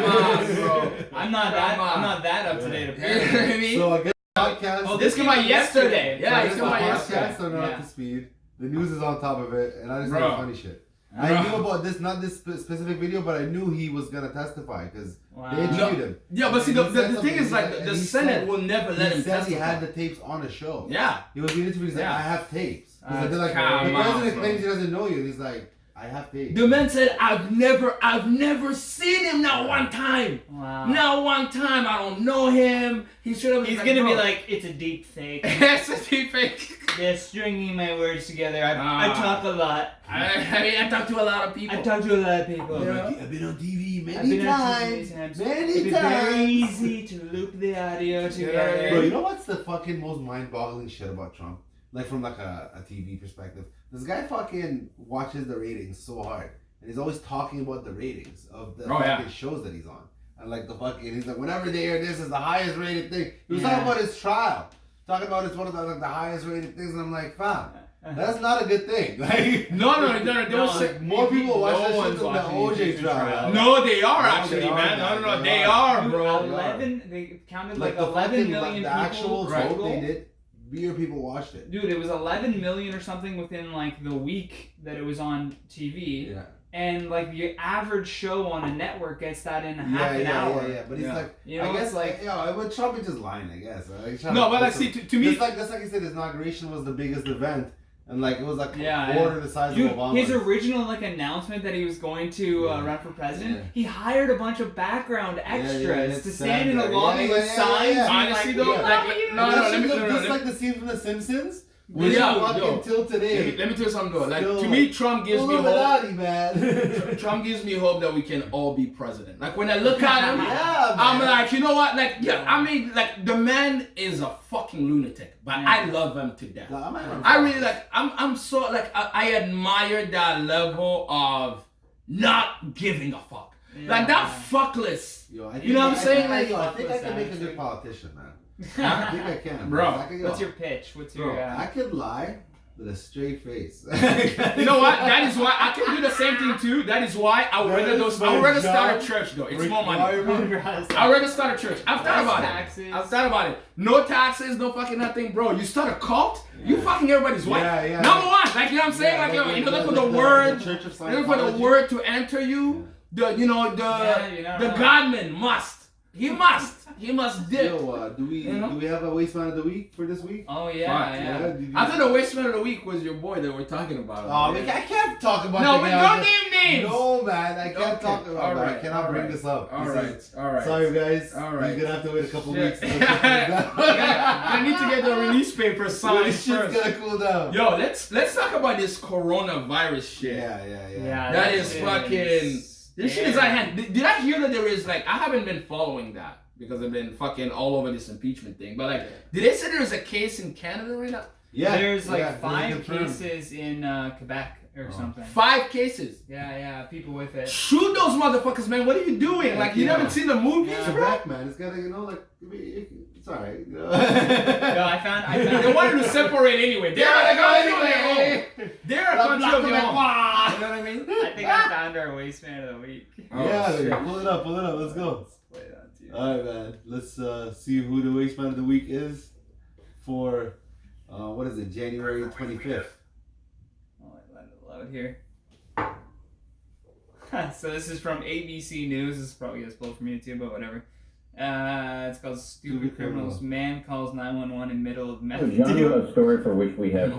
bro. I'm not that up to date. You know Apparently. what I mean? So I guess podcast. Oh, This came out yesterday. Yeah, this it's come out podcast yesterday. are not Yeah. up to speed. The news is on top of it, and I just Bro. know funny shit. I knew about this, not this specific video, but I knew he was gonna testify because Wow. they interviewed him. Yeah, but see, And he said the thing something. is, like, And the he Senate said- will never let him He said he testify. had the tapes on a show. Yeah. He was being interviewed. He's like, Yeah. I have tapes. He's Come like, the on, president bro. claims he doesn't know you. And he's like, I have tapes. The man said, I've never seen him, not one time. Wow. Not one time. I don't know him. He should have. He's gonna be like, it's a deep fake. it's a deep fake. They're stringing my words together. I Ah. talk a lot. I mean, I talk to a lot of people. I talk to a lot of people. Yeah. I've been on TV I've many been on TV times. times. Many It'd be times. very easy to loop the audio together. Bro, you know what's the fucking most mind-boggling shit about Trump? Like from like a TV perspective, this guy fucking watches the ratings so hard, and he's always talking about the ratings of the fucking shows that he's on, and like the fucking he's like whenever they air this is the highest rated thing. He was talking about his trial, talking about it's one of the like the highest rated things, and I'm like, fam, that's not a good thing. Like No. They No. were sick. more people watch that shit one's than the watching OJ Impeachment trial. No, they are No, actually, they are, man. man. No, They they are. are, bro. 11. They counted like the 11 fucking million the people. actual Right. vote they did. Beer people watched it. Dude, it was 11 million or something within like the week that it was on TV. Yeah. And like the average show on a network gets that in half an hour. Yeah. But he's Yeah. like, You know, I guess it's like- but Trump is just lying, I guess. Like, Trump- No, but like, listen, see, to me, that's like he said, his inauguration was the biggest event, and like it was like Yeah, a quarter the size Dude, of Obama. his original like announcement that he was going to run for president, Yeah. he hired a bunch of background extras to stand in a stand there. lobby Yeah, with yeah, signs. yeah. being honestly like, though, "We like, love you." no, That let shit me- looked no, just let like the scene from The Simpsons. Which Yeah, fucking yo. till today. let me tell you something though. Like Still, to me, Trump gives me hope. Illuminati, man. Trump gives me hope that we can all be president. Like when I look at him, Yeah, I'm man. like, you know what? Like, yeah, I mean, like the man is a fucking lunatic, but I love him to death. No, I really like. I'm so like. I admire that level of not giving a fuck. Like that fuckless. Yo, I You know what I'm saying? I Like, think I can make a fuckless good politician, man. I think I can, Bro. I can, What's your pitch? What's your? Bro, I could lie with a straight face. You know what? That is why I can do the same thing too. That is why I would That rather is those. my I would rather start job a church though. It's more money. requirement. I'd rather start a church. I've thought Less about taxes. it. I've thought about it. No taxes, no fucking nothing, bro. You start a cult, you fucking everybody's wife. Yeah. Number one, like you know what I'm saying? Yeah, like, you know, look for like the word. Church of Look for the Scientology. word to enter you. The Yeah, you're not the wrong. Godman must. He must dip. Yo, do we have a wasteman of the week for this week? Oh Fuck, yeah. Did you- I thought the wasteman of the week was your boy that we're talking about. Oh, man, I can't talk about No, the but guy. don't name names. No, man, I can't Okay, talk about all that. I right, cannot all bring right, this up. All This right, is- all right. Sorry, guys. All right. You're gonna have to wait a couple Shit. weeks. until it cools down. I need to get the release paper signed This shit's first. gonna cool down. Yo, let's talk about this coronavirus shit. Yeah. That is fucking. This shit is at hand. Did I hear that there is like I haven't been following that because I've been fucking all over this impeachment thing. But like, did they say there is a case in Canada right now? Yeah. There's like yeah, 5 confirmed. cases in Quebec or something. 5 cases. Yeah, people with it. Shoot those motherfuckers, man. What are you doing? Yeah, Like you yeah. haven't seen the movies, It's bro? back, man. It's gotta, like, it's alright. You know? No, I found. They wanted to separate anyway. They're Yeah, a country go of their anyway. own. They're a country of their own. You know what I mean? I think I found our wasteman of the week. Yeah, shit. pull it up. Let's go. Play it on to you. Alright, man. Let's see who the wasteman of the week is for, what is it, January 25th. I'll let it load here. So this is from ABC News. This is probably gonna spoil from you too, but whatever. It's called Stupid Criminals. Man calls 911 in middle of meth A deal. genre of story for which we have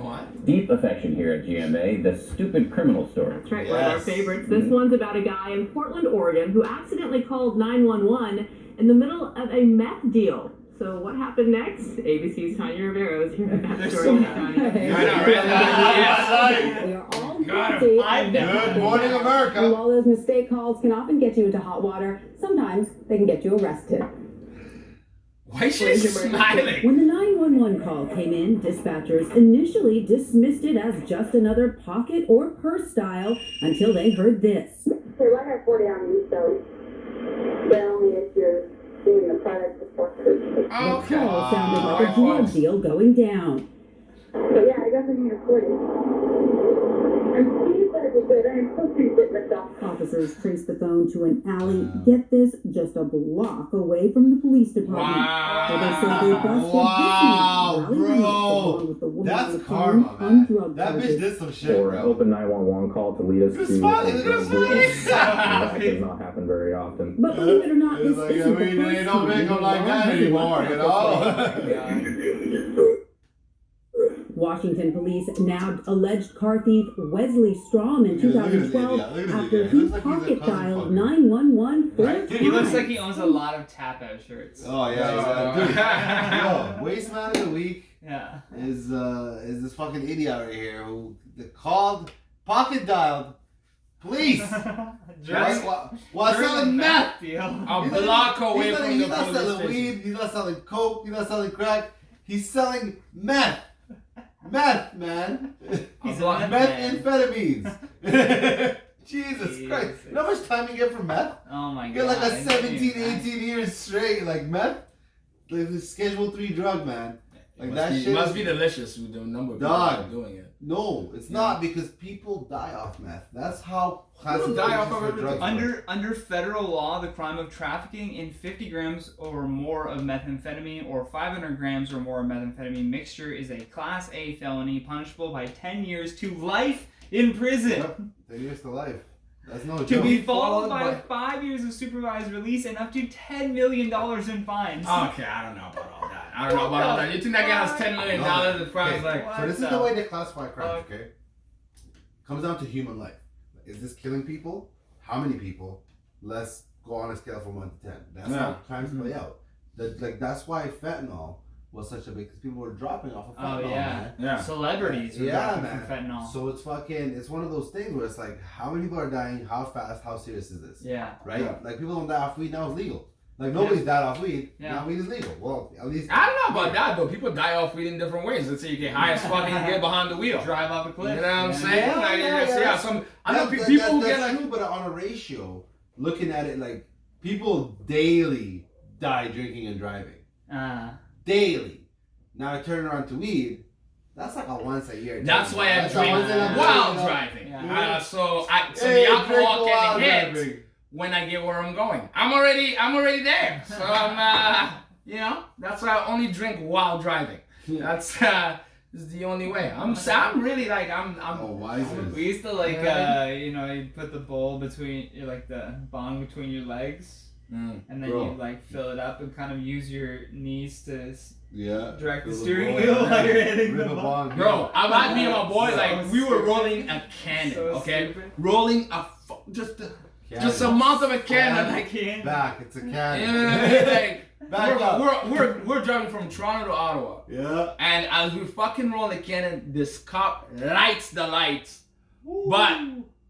deep affection here at GMA, the Stupid Criminal story. That's right, one of our favorites. This one's about a guy in Portland, Oregon, who accidentally called 911 in the middle of a meth deal. So what happened next? ABC's Tanya Rivera is here with that story. We are all guilty of Good morning, America. And while those mistake calls can often get you into hot water, sometimes they can get you arrested. Why is she smiling? When the 911 call came in, dispatchers initially dismissed it as just another pocket or purse style until they heard this. Okay, well, I have 40 on you, so they're only if you're doing the product support. The call sounded like a drug deal going down. So yeah, I got them here 40. I'm pleased that it was good. I am so pleased with myself. Officers traced the phone to an alley, get this, just a block away from the police department. Where they said they busted Wow, this man, bro. with the woman That's on the karma, phone on man. drug That bitch charges. did some shit, Or an bro. open 911 call to lead us Look at to Smiley, look at Smiley. that does not happen very often. But believe it or not, It's this like, isn't the they first don't make time them like that anymore, you know? Washington police nabbed alleged car thief Wesley Strom in Look at this 2012 idiot. Look at this after idiot. he Looks like he's a pocket cousin dialed fucker. 911 4 Right? Dude, he looks times. like he owns a lot of tap-out shirts. Oh, yeah. Dude, yo, waste man of the week Yeah. is this fucking idiot right here who called, pocket dialed, police. Just While selling meth. deal. A block away from He's the not police selling station. weed, he's not selling coke, he's not selling crack, he's selling meth. Meth, man. He's block- a meth man. Methamphetamines. Jesus Christ. You know how much time you get for meth? Oh my You god. get like a I 17, can't 18 years straight, like meth. Like the Schedule 3 drug, man. Like that shit. It must is- be delicious with the number of people Dog. that are doing it. No, it's not because people die off meth. That's how People die off of classifications for everything. drugs work. Under federal law, the crime of trafficking in 50 grams or more of methamphetamine or 500 grams or more of methamphetamine mixture is a Class A felony punishable by 10 years to life in prison. Yep, 10 years to life. That's no To joke. be followed by 5 years of supervised release and up to $10 million in fines. Okay, I don't know about all that. I don't know about all that. You think that guy has $10 million in fines? Okay, Like, so this is the the way they classify crimes, fuck? okay? Comes down to human life. Is this killing people? How many people? Let's go on a scale from 1 to 10. That's Yeah. how crimes play out. That's why fentanyl was such a big, because people were dropping off of Oh fentanyl, yeah. man. Yeah. Celebrities were Yeah, dropping man. from fentanyl. So it's one of those things where it's like, how many people are dying? How fast? How serious is this? Yeah. Right? Yeah. Like people don't die off weed, now it's legal. Like nobody's died off weed, Yeah. now weed is legal. Well, at least. I don't know about that though. People die off weed in different ways. Let's say you get high as fuck and you get behind the wheel. Drive off a cliff. You know what I'm Yeah. saying? Yeah, Like, yeah, just, yeah. some. I know people who get that's like. true, but on a ratio, looking at it like people daily die drinking and driving. Daily. Now I turn around to weed. That's like a once a year. That's thing. why I That's a drink once in a blue, while you know? driving. Yeah. So Hey, the alcohol drink while can hit driving. when I get where I'm going. I'm already there. So I'm that's why I only drink while driving. That's this is the only way. I'm really like I'm Oh, wiser. We used to like Yeah. you put the bowl between like the bong between your legs, and then Bro. you like fill it up and kind of use your knees to Yeah. direct the Fill steering bowl, wheel yeah. while you're hitting Rip the a bong. bong. Bro, I'm me and my boy, So like we were stupid. rolling a cannon, So okay? stupid. Rolling just a mouth of a cannon, like can't. Back. It's a you cannon. know what I mean? Like Back up. we're driving from Toronto to Ottawa. Yeah. And as we fucking roll the cannon, this cop lights the lights. But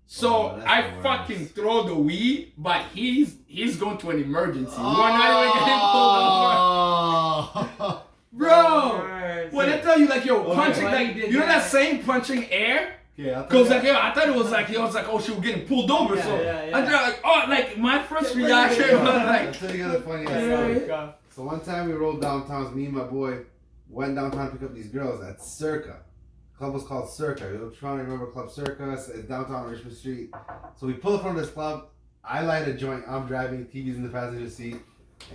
so Oh, that's I the worst. fucking throw the weed, but he's going to an emergency. We're not even getting pulled over. Oh. Bro! When I tell you like yo, Okay. punching Why like you did you know that that? same punching air? Yeah. Cause like yo, I thought it was like oh she was getting pulled over. Yeah, so yeah, yeah. I thought like oh like my first I'll reaction was like tell you guys a funny Yeah, story. yeah. So one time we rolled downtown, me and my boy went downtown to pick up these girls at Circa. The club was called Circa. You're trying to remember Club Circa. It's downtown on Richmond Street. So we pull up from this club. I light a joint. I'm driving. TV's in the passenger seat.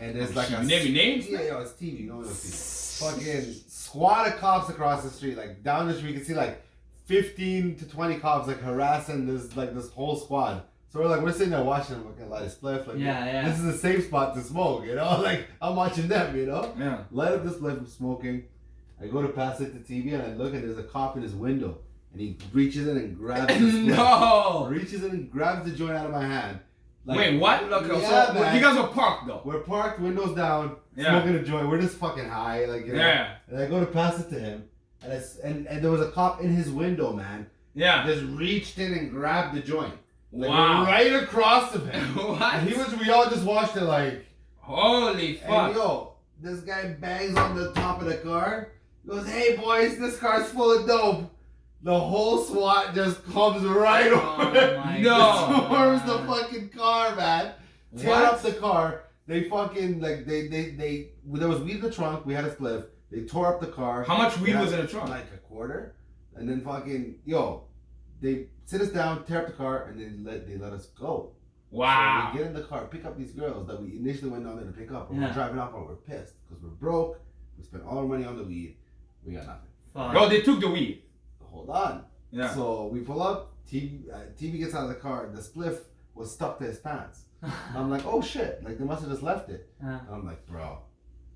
And there's like you a... name your names? Yeah, yo, it's TV. You don't know see. Fucking squad of cops across the street. Like down the street, you can see like 15 to 20 cops like harassing this whole squad. So we're sitting there watching them, looking at light a spliff. Like, Yeah. This is a safe spot to smoke, you know? Like, I'm watching them, you know? Yeah. Light up the spliff, I'm smoking. I go to pass it to TV and I look and there's a cop in his window. And he reaches in and grabs the spliff. No! Reaches in and grabs the joint out of my hand. Like, Wait, what? Look, yeah, so man. you guys were parked though. We're parked, windows down, Yeah. smoking a joint. We're just fucking high, like, you know? Yeah. And I go to pass it to him. And there was a cop in his window, man. Yeah. Just reached in and grabbed the joint. Like, Wow. right across of him. What? And we all just watched it like, Holy fuck. and yo, this guy bangs on the top of the car. Goes, hey boys, this car's full of dope. The whole SWAT just comes right over. my No. Storms the fucking car, man. Tear What? up the car. They fucking, like, they, there was weed in the trunk. We had a spliff. They tore up the car. How much weed They was had, in the trunk? Like a quarter. And then fucking, yo, they sit us down, tear up the car, and they let us go. Wow. So we get in the car, pick up these girls that we initially went down there to pick up. And Yeah. we're driving off and we're pissed because we're broke. We spent all our money on the weed. We got nothing. Fuck. Yo, they took the weed. Hold on. Yeah. So we pull up. TV gets out of the car. The spliff was stuck to his pants. And I'm like, oh shit. Like they must have just left it. And I'm like, bro,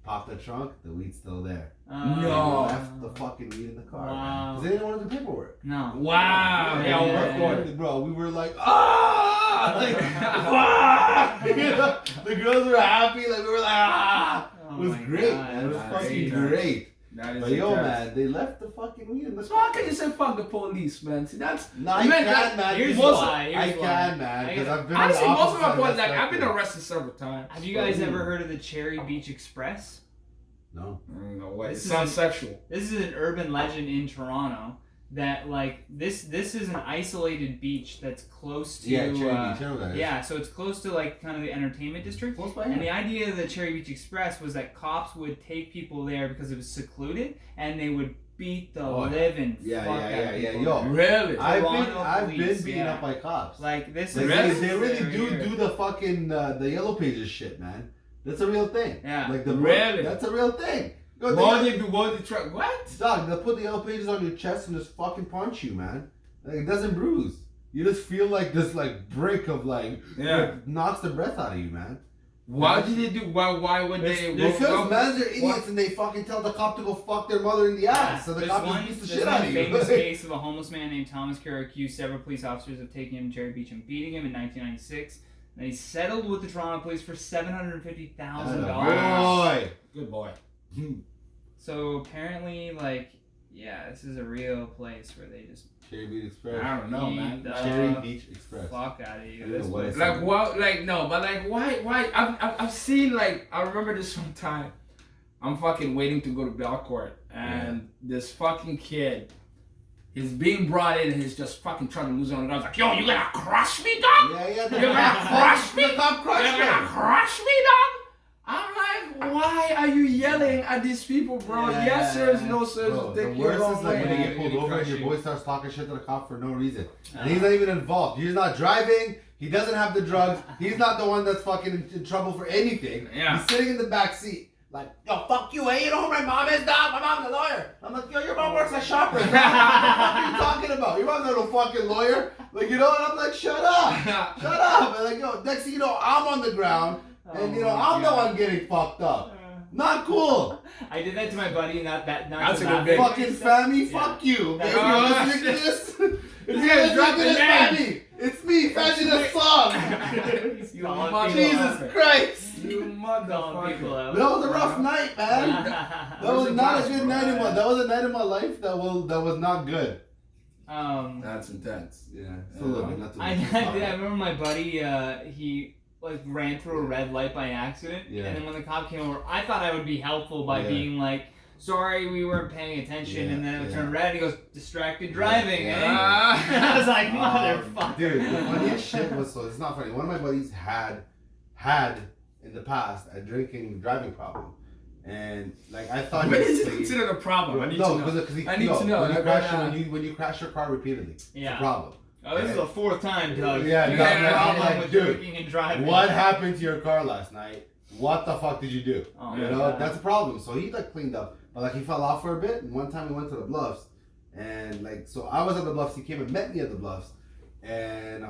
pop the trunk. The weed's still there. No. They left the fucking weed in the car. Wow. Because they didn't want to do paperwork. No. Wow. Yeah, we we're recorded recorded. it, bro. We were like, ah! Like, ah! You know, the girls were happy. Like we were like, ah! Oh It was my great. God, Man. It was that's fucking great. great. That is But yo, intense. man, they left the fucking weed in the So car. how can you say fuck the police, man? See, that's No, I Man, can, man. here's Most- why, I here's why. can, man. Because I've been honestly on the most of my opposite points. side Like of I've been that arrested several times. Have you guys ever heard of the Cherry Beach Express? No. No way. It This is sounds a- sexual. This is an urban legend in Toronto that like this is an isolated beach that's close to Yeah, Cherry Beach. I know that is. yeah, so it's close to like kind of the entertainment district. Close by And here. the idea of the Cherry Beach Express was that cops would take people there because it was secluded and they would beat the Oh, yeah. living Yeah, fuck yeah, out yeah, of yeah. people. Yo, Really? I've Toronto been police, beaten yeah. up by cops. Like this Like, is Really? they really right here. do the fucking the Yellow Pages shit, man. That's a real thing. Yeah. Like the Really? That's a real thing. Yo, What they they do? What they try? What? dog, they'll put the Yellow Pages on your chest and just fucking punch you, man. Like, it doesn't bruise. You just feel like this like brick of like that knocks the breath out of you, man. Why did they do? Why would they? Because mans are idiots and they fucking tell the cop to go fuck their mother in the ass. So the There's cop one, just beats the there's shit one out of you. famous case of a homeless man named Thomas Kerr accused several police officers of taking him to Cherry Beach and beating him in 1996. And he settled with the Toronto police for $750,000. Boy. Good boy. So apparently, like, yeah, this is a real place where they just Cherry Beach Express. I don't know, man. beat the Cherry Beach Express. fuck out of you. I don't know This what place- I Like what? Like no, but like why? I've seen like I remember this one time. I'm fucking waiting to go to Belcourt and this fucking kid. He's being brought in and he's just fucking trying to lose it on the ground. He's like, yo, you gonna crush me, dog? Yeah, You're gonna crush me? The cop crushed You're gonna him. crush me, dog? I'm like, why are you yelling at these people, bro? Yeah. Yes, sirs, no, sirs. Bro, the Take your worst own is like when way. they get pulled Gonna over and crush your you. boy starts talking shit to the cop for no reason. And he's not even involved. He's not driving. He doesn't have the drugs. He's not the one that's fucking in trouble for anything. Yeah. He's sitting in the back seat. Like, yo, fuck you, eh? You know who my mom is, dog? My mom's a lawyer. I'm like, yo, your mom works at Shoppers. What the fuck are you talking about? Your mom's not a fucking lawyer. Like, you know, and I'm like, shut up. Shut up. And like, yo, next thing you know, I'm on the ground. And, you know, I'm the one getting fucked up. Not cool. I did that to my buddy, and not That's to a good laugh bit. at me. Fucking family, fuck you. That's If you're right. listening to this, if you're Yeah, listening drop to the this, name. family, it's me, Fadi Nassar. He's You calling mother- people Jesus out. Christ. You Calling people motherfucker. out. That was a rough night, man. That was not a good night in my. That was a night in my life that was not good. That's intense. Yeah, still a little bit, not too I much. remember my buddy, he like ran through a red light by accident, Yeah. and then when the cop came over, I thought I would be helpful by Yeah. being like, sorry, we weren't paying attention, Yeah, and then it yeah. turned red, and he goes, distracted driving, Yeah. eh? I was like, motherfucker. Dude, the funniest shit was, so it's not funny. One of my buddies had in the past a driving problem. And like I thought When he is was it clean. considered a problem? I need No, to know. because I need to know. When you, Like, crash, right now. when you crash your car repeatedly, it's Yeah. a problem. Oh, this is the fourth time, Doug. Yeah, you Doug, had a I'm problem like, with dude, drinking and driving. What happened to your car last night? What the fuck did you do? Oh, You my know, God. that's a problem. So he like cleaned up, but like he fell off for a bit. And one time we went to the Bluffs, and like so I was at the Bluffs. He came and met me at the Bluffs, And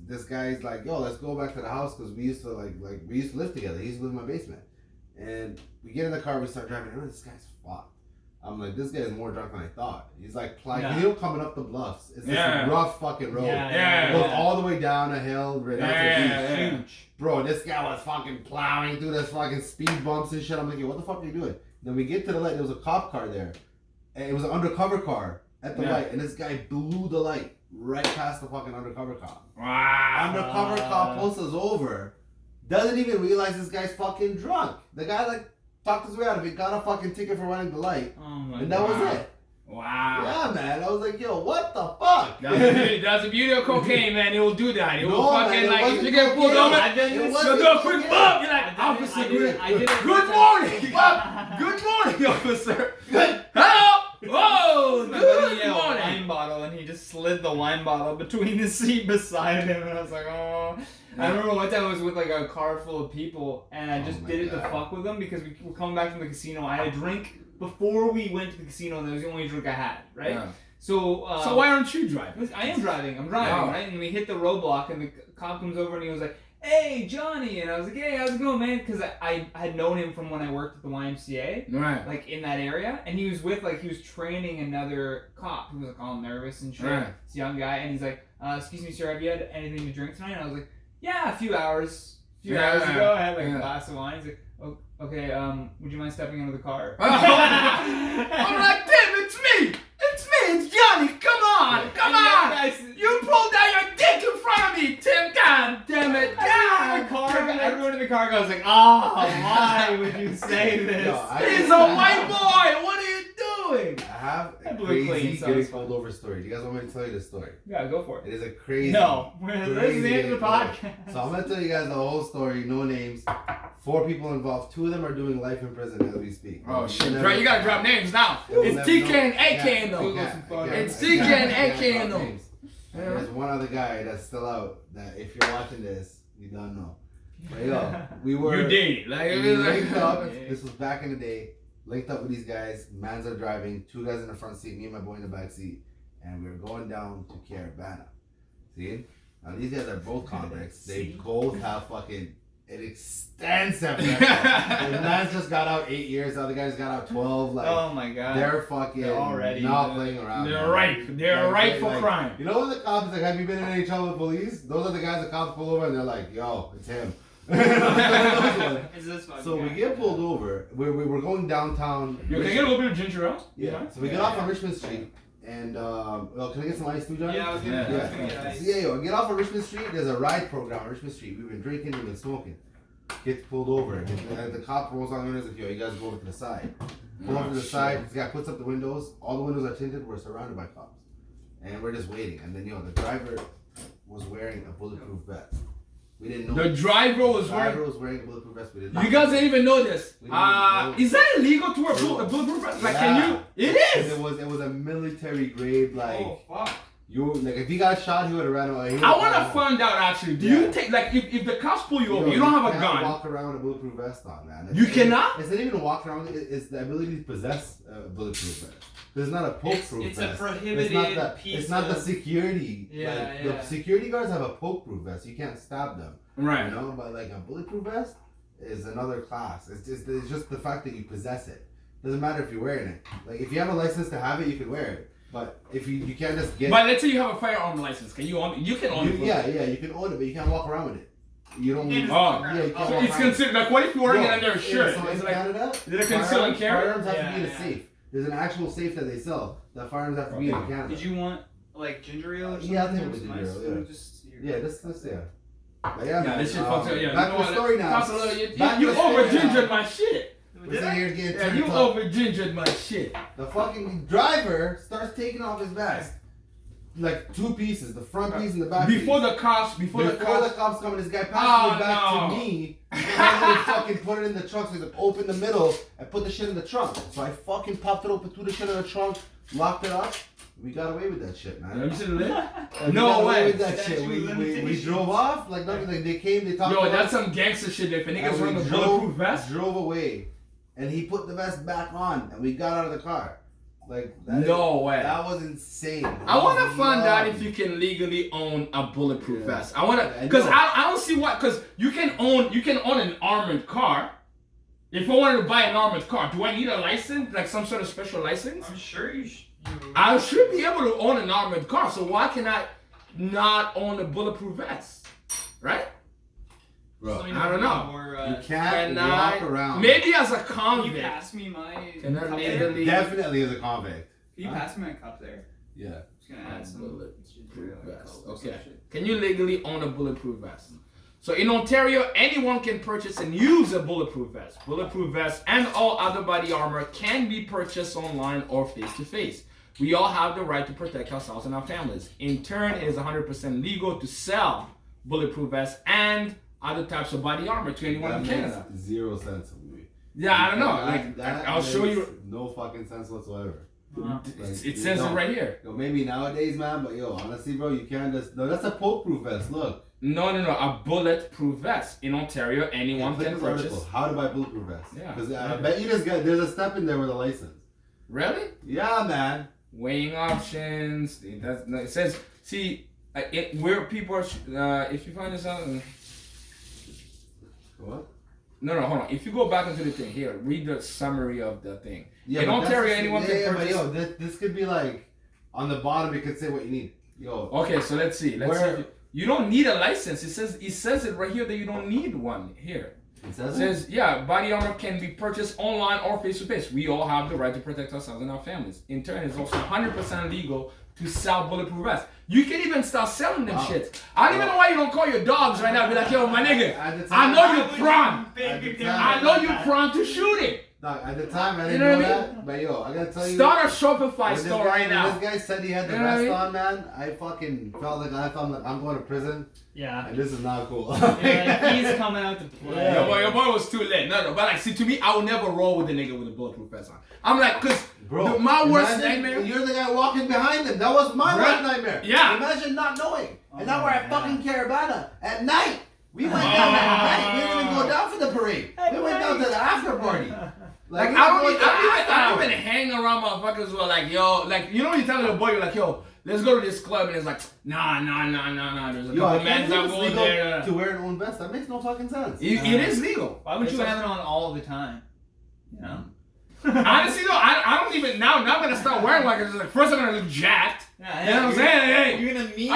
this guy's like, yo, let's go back to the house because we used to live together. He used to live in my basement. And we get in the car, we start driving. Oh, this guy's fucked. I'm like, this guy is more drunk than I thought. He's like, coming up the bluffs. It's this rough fucking road. It goes all the way down a hill. Right down to the beach. Huge. Bro, this guy was fucking plowing through this fucking speed bumps and shit. I'm like, yo, what the fuck are you doing? Then we get to the light. There was a cop car there. And it was an undercover car at the light. And this guy blew the light right past the fucking undercover cop. Wow. Undercover cop pulls us over. Doesn't even realize this guy's fucking drunk. The guy like talked his way out of it, got a fucking ticket for running the light. And that was it. Wow. Yeah, man. I was like, yo, what the fuck? That's the beauty of cocaine, man. It will do that. It will fucking, like, if you get pulled over, you'll do a quick bump. You're like, officer, good morning. Good morning, officer. Hello. Whoa! Good morning. Wine bottle, and he just slid the wine bottle between the seat beside him, and I was like, oh. I remember one time I was with like a car full of people, and I just did it to fuck with them because we were coming back from the casino. I had a drink before we went to the casino, and that was the only drink I had, right? Yeah. So why aren't you driving? I am driving. I'm driving, right? And we hit the roadblock, and the cop comes over, and he was like, hey, Johnny. And I was like, hey, how's it going, man? Because I had known him from when I worked at the YMCA. Right. Like, in that area. And he was he was training another cop who was, like, all nervous and shit. Right. This young guy. And he's like, excuse me, sir, have you had anything to drink tonight? And I was like, yeah, a few hours. hours ago, I had, like, a glass of wine. He's like, oh, okay, would you mind stepping into the car? I'm like, Tim, it's me. It's Johnny. Come on. You pulled out your dick in front of me, Tim. God damn it. Everyone in the car goes like, why would you say this? He's a white boy. What are you doing? I have a crazy getting pulled over story. Do you guys want me to tell you this story? Yeah, go for it. It is a crazy. No, this is the end of the podcast. So I'm gonna tell you guys the whole story. No names. 4 people involved. 2 of them are doing life in prison as we speak. Oh shit! You gotta drop names now. It's TK and AK though. It's TK and AK though. There's one other guy that's still out. That if you're watching this, you don't know. But yo, we did. We linked up. This was back in the day. Linked up with these guys. Mans are driving. 2 guys in the front seat. Me and my boy in the back seat. And we were going down to Caravana. See? Now these guys are both convicts. They both have fucking an extensive record. The man's just got out 8 years. The other guys got out 12. Like, oh my god. They're fucking already not playing around. They're ripe. They're ripe for crime. You know when the cops like, have you been in any trouble with police? Those are the guys the cops pull over and they're like, yo, it's him. So we get pulled over. We're going downtown. Yo, can I get a little bit of ginger ale? Yeah. So we get off on Richmond Street. And can I get some ice too, Johnny? Yeah, I was gonna get ice. Yo, get off of Richmond Street. There's a ride program on Richmond Street. We've been drinking, we've been smoking. Gets pulled over. And the cop rolls on the windows like, yo, you guys go over to the side. Pull over to the side. This guy puts up the windows. All the windows are tinted. We're surrounded by cops. And we're just waiting. And then, the driver was wearing a bulletproof vest. We didn't know. The driver was wearing a bulletproof vest. We didn't know. You guys didn't even know this. Is that illegal to wear a bulletproof vest? Like, can you? It is. It was a military grade, like. Oh fuck. If he got shot, he would have ran away. I want to find out actually. Do you take if the cops pull you over, you don't have a gun? Walk around with a bulletproof vest on, man. You cannot. It's not even walk around. It's the ability to possess a bulletproof vest. It's not a poke-proof vest. It's a prohibited piece. It's not the security. Yeah. The security guards have a poke-proof vest. You can't stab them. Right. You know, but like a bulletproof vest is another class. It's just the fact that you possess it. Doesn't matter if you're wearing it. Like if you have a license to have it, you can wear it. But if you can't just get. But let's say you have a firearm license. Can you own it? You can own it. Yeah, you can own it, but you can't walk around with it. You don't. You can't it's considered like what if you're wearing it under a shirt? So in Canada, is it a concealed carry? Firearms have to be in a safe. There's an actual safe that they sell. The firearms have to be in Canada. Did you want like ginger ale or something? Yeah, I think it was ginger ale. Yeah, that's But yeah, this shit fucks up. Yeah, back to the story now. You over gingered my shit. You over gingered my shit. The fucking driver starts taking off his vest. Like 2 pieces, the front piece and the back piece. Before the cops come and this guy passes it back to me. And then fucking put it in the trunk. So he's like, open the middle and put the shit in the trunk. So I fucking popped it open, threw the shit in the trunk, locked it up. We got away with that shit, man. No way. With that shit. We drove off like nothing. Like they came, they talked. Yo, that's some gangster shit. If a nigga's wearing a bulletproof vest, drove away, and he put the vest back on, and we got out of the car. Like No way. That was insane. I want to find out if you can legally own a bulletproof vest. I want to, because I don't see what, because you can own an armored car. If I wanted to buy an armored car, do I need a license, like some sort of special license? I'm sure you I should be able to own an armored car, so why can I not own a bulletproof vest? Right? Bro, I don't know. You can't walk around. Maybe as a Can convict. you pass me my Can I cup legally- there? Definitely as a convict. Can you pass me my cup there? Yeah. Just gonna add some Bulletproof vest. Okay. Can you legally own a bulletproof vest? So in Ontario, anyone can purchase and use a bulletproof vest. Bulletproof vest and all other body armor can be purchased online or face-to-face. We all have the right to protect ourselves and our families. In turn, it is 100% legal to sell bulletproof vests and other types of body armor to anyone in Canada. Makes 0 sense to me. Yeah, I don't know. Like, That I'll show makes you. No fucking sense whatsoever. It says it right here. Yo, maybe nowadays, man, but yo, honestly, bro, you can't just. No, that's a poke-proof vest. Look. No. A bulletproof vest. In Ontario, anyone Click can this purchase. article. How to buy bulletproof vests. Yeah. Because I bet you just got. There's a step in there with a license. Really? Yeah, man. Weighing options. It says, see, where people are. If you find this out. What? No, hold on. If you go back into the thing here, read the summary of the thing. Yeah, in but Ontario, that's- anyone can but purchase. yo, this could be like on the bottom. It could say what you need. Yo. Okay, so let's see. Let's Where- see. You don't need a license. It says it right here that you don't need one. Here. It says says, yeah, body armor can be purchased online or face to face. We all have the right to protect ourselves and our families. In turn, it's also 100% legal to sell bulletproof vests. You can even start selling them shit. I don't even know why you don't call your dogs right now. Be like, yo, my nigga, I know you're prone. I know you're prone to shooting. Dog, at the time, I didn't You know know what I that. But yo, I gotta tell you. Start a Shopify when this store guy- right now. When this guy said he had the You know what I vest mean? on, man, I fucking felt like I'm going to prison. Yeah. And this is not cool. Yeah, he's coming out to play. Yeah. Your boy was too late. No, but like, see, to me, I would never roll with a nigga with a bulletproof vest on. I'm like, cause Bro, my worst imagine nightmare. You're the guy walking behind him. That was my worst nightmare. Yeah. Imagine not knowing. And now we're at fucking Caravana at night. We went down at night. We didn't even go down for the parade. We went down to the after party. Like, we I went don't even hang around motherfuckers who are like, yo, like, you know, you tell the boy, you're like, yo, let's go to this club, and it's like, nah. There's a couple men that go there. To wear an own vest, that makes no fucking sense. It is legal. Why would you have it on all the time? You know? Honestly, though, I don't even now. Now I'm gonna start wearing like it's like first I'm gonna look jacked. Yeah, you know what I'm saying? Hey, you're gonna meet.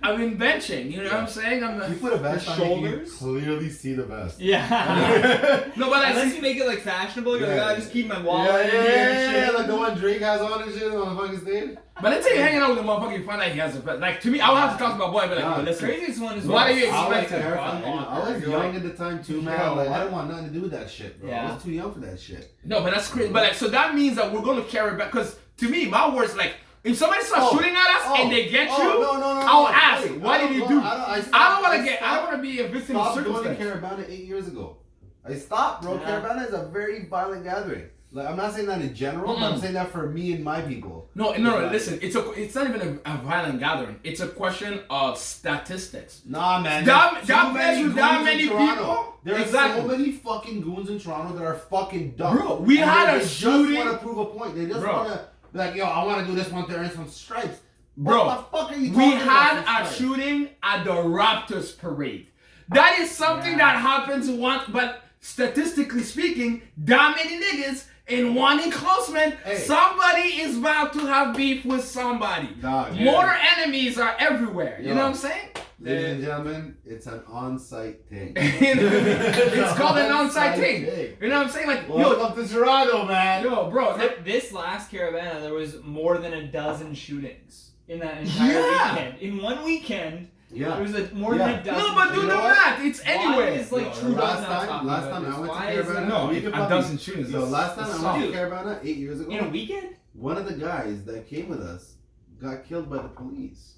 I've been benching. You know what I'm saying? You put a vest on, shoulders. you clearly see the vest. Yeah. No, but unless you make it like fashionable, you're like, I just keep my wallet Yeah, in here and shit. like the one Drake has on and shit on the fucking stage. But let's say you're hanging out with a motherfucker, you find out he has a vest. Like to me, I would have to talk to my boy and be like, yo, listen, Craziest one is what are you I was expecting? terrified. I was young at the time too, man. Yo, Like I what? didn't want nothing to do with that shit, bro. I Yeah. was too young for that shit. No, but that's crazy. But like, so that means that we're gonna carry back. Because to me, my words like, if somebody starts shooting at us and they get you, I'll ask, Wait, what did you do? I don't want to be a victim of Stopped going to circumstance. Caravana 8 years ago. I stopped, bro. Yeah. Caravana is a very violent gathering. Like I'm not saying that in general, but I'm saying that for me and my people. No. Listen, it's not even a violent gathering. It's a question of statistics. Nah, man. That there's too place with that goons in many Toronto. people? There's Exactly. so many fucking goons in Toronto that are fucking dumb. Bro, we And had they a just shooting. want to prove a point. They just want to be like, yo, I want to do this one to earn some stripes. Bro, what the fuck are you we talking had about? a shooting at the Raptors parade. That is something that happens once, but statistically speaking, that many niggas in one enclosement, somebody is about to have beef with somebody. Mortar enemies are everywhere. You know what I'm saying? Ladies and gentlemen, it's an on-site thing. It's called an on-site thing. You know what I'm saying? Like, welcome to Toronto, man. Yo, bro. This last Caravana, there was more than a dozen shootings in that entire weekend. In one weekend, there was more than a dozen. No, but do the math. It's anywhere. Why is like Trudeau not talking last about time this? I went Why to is Caravana, No, you could a probably- dozen shootings. So last time I went Dude. to Caravana 8 years ago, in a weekend? one of the guys that came with us got killed by the police.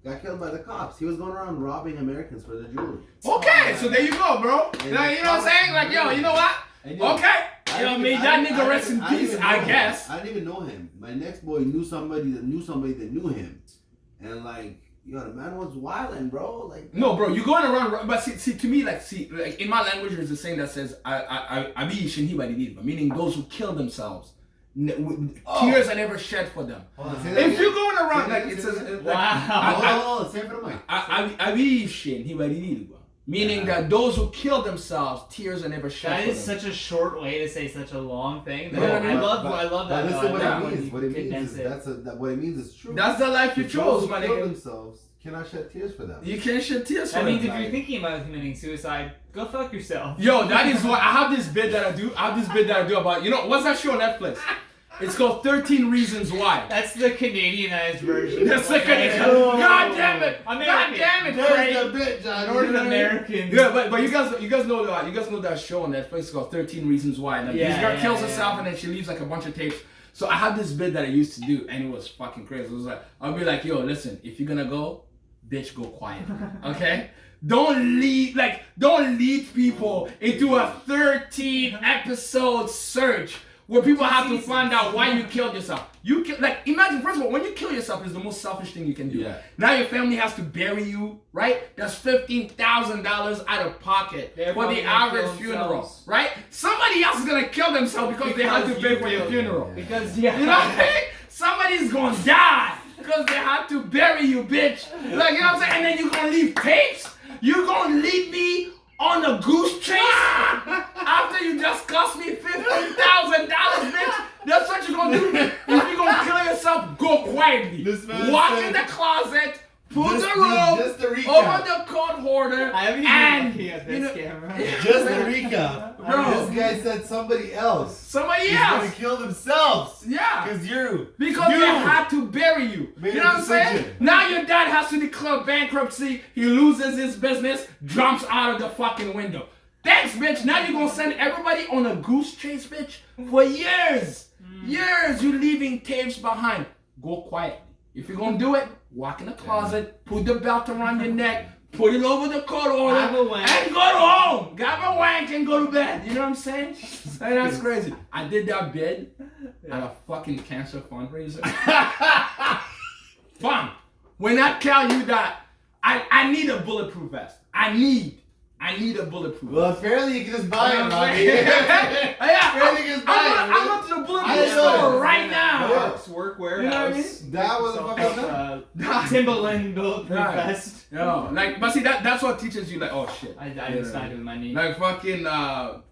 Got killed by the cops. He was going around robbing Americans for their jewelry. Okay, so there you go, bro. Like, you know what I'm saying? Like, yo, you know what? Okay. Yo, may that nigga rest in peace, I guess. I didn't even know him. My next boy knew somebody that knew somebody that knew him. And like, yo, the man was wildin', bro. Like, no, bro, you're going around, but see, to me, like in my language, there's a saying that says, "Abi shinhi badi," meaning those who kill themselves Tears are never shed for them. If you're going around like it says, wow. Say it for the mic. Meaning that those who kill themselves, tears are never shed. That for is them. such a short way to say such a long thing. You know what I mean? I love that. Listen, what though. it means. What it means Condense is it. what it means is true. That's the life you Those chose, who my kill nigga. themselves cannot shed tears for them. You can't shed tears for That them. means if you're thinking about committing suicide, go fuck yourself. Yo, that is what I have this bit that I do. About, what's that show on Netflix? It's called 13 Reasons Why. That's the Canadianized version. That's the Canadian. God damn it! American. God damn it! There's the bit, John. North American. Yeah, but you guys know that show on Netflix called 13 Reasons Why. And this girl kills herself and then she leaves like a bunch of tapes. So I had this bit that I used to do and it was fucking crazy. It was like I'll be like, yo, listen, if you're gonna go, bitch, go quiet. Okay? Don't lead people into a 13 episode search where people have to find out why you killed yourself. Imagine, first of all, when you kill yourself is the most selfish thing you can do. Yeah. Now your family has to bury you, right? That's $15,000 out of pocket for the average funeral, right? Somebody else is gonna kill themselves because they had to pay for your funeral. Because you know what I mean? Somebody's gonna die because they had to bury you, bitch. You know what I'm saying? And then you're gonna leave tapes? You're gonna leave me on a goose chase after you just cost me $15,000, bitch? That's what you're gonna do. If you're gonna kill yourself, go quietly. Walk in the closet, put the robe over the coat holder, and Just to recap, bro, this guy said somebody else. Somebody is else gonna kill themselves. Yeah. Because they had to bury you. You know what I'm saying? Now your dad has to declare bankruptcy. He loses his business, jumps out of the fucking window. Thanks, bitch. Now you're gonna send everybody on a goose chase, bitch, for years. Years you leaving tapes behind. Go quietly. If you're gonna do it, walk in the closet, put the belt around your neck, put it over the coat order, and go home. Grab a wank and go to bed. You know what I'm saying? Hey, that's crazy. I did that bid at a fucking cancer fundraiser. Fun. When I tell you that I need a bulletproof vest. I need a bulletproof vest. Well, apparently you can just buy them, Robbie. I'm up to the bulletproof store right now. Workwear. You know what I mean? That was a fucking Timberland bulletproof vest. Yo, but see that's what teaches you oh shit. I just signed with my knee. Like fucking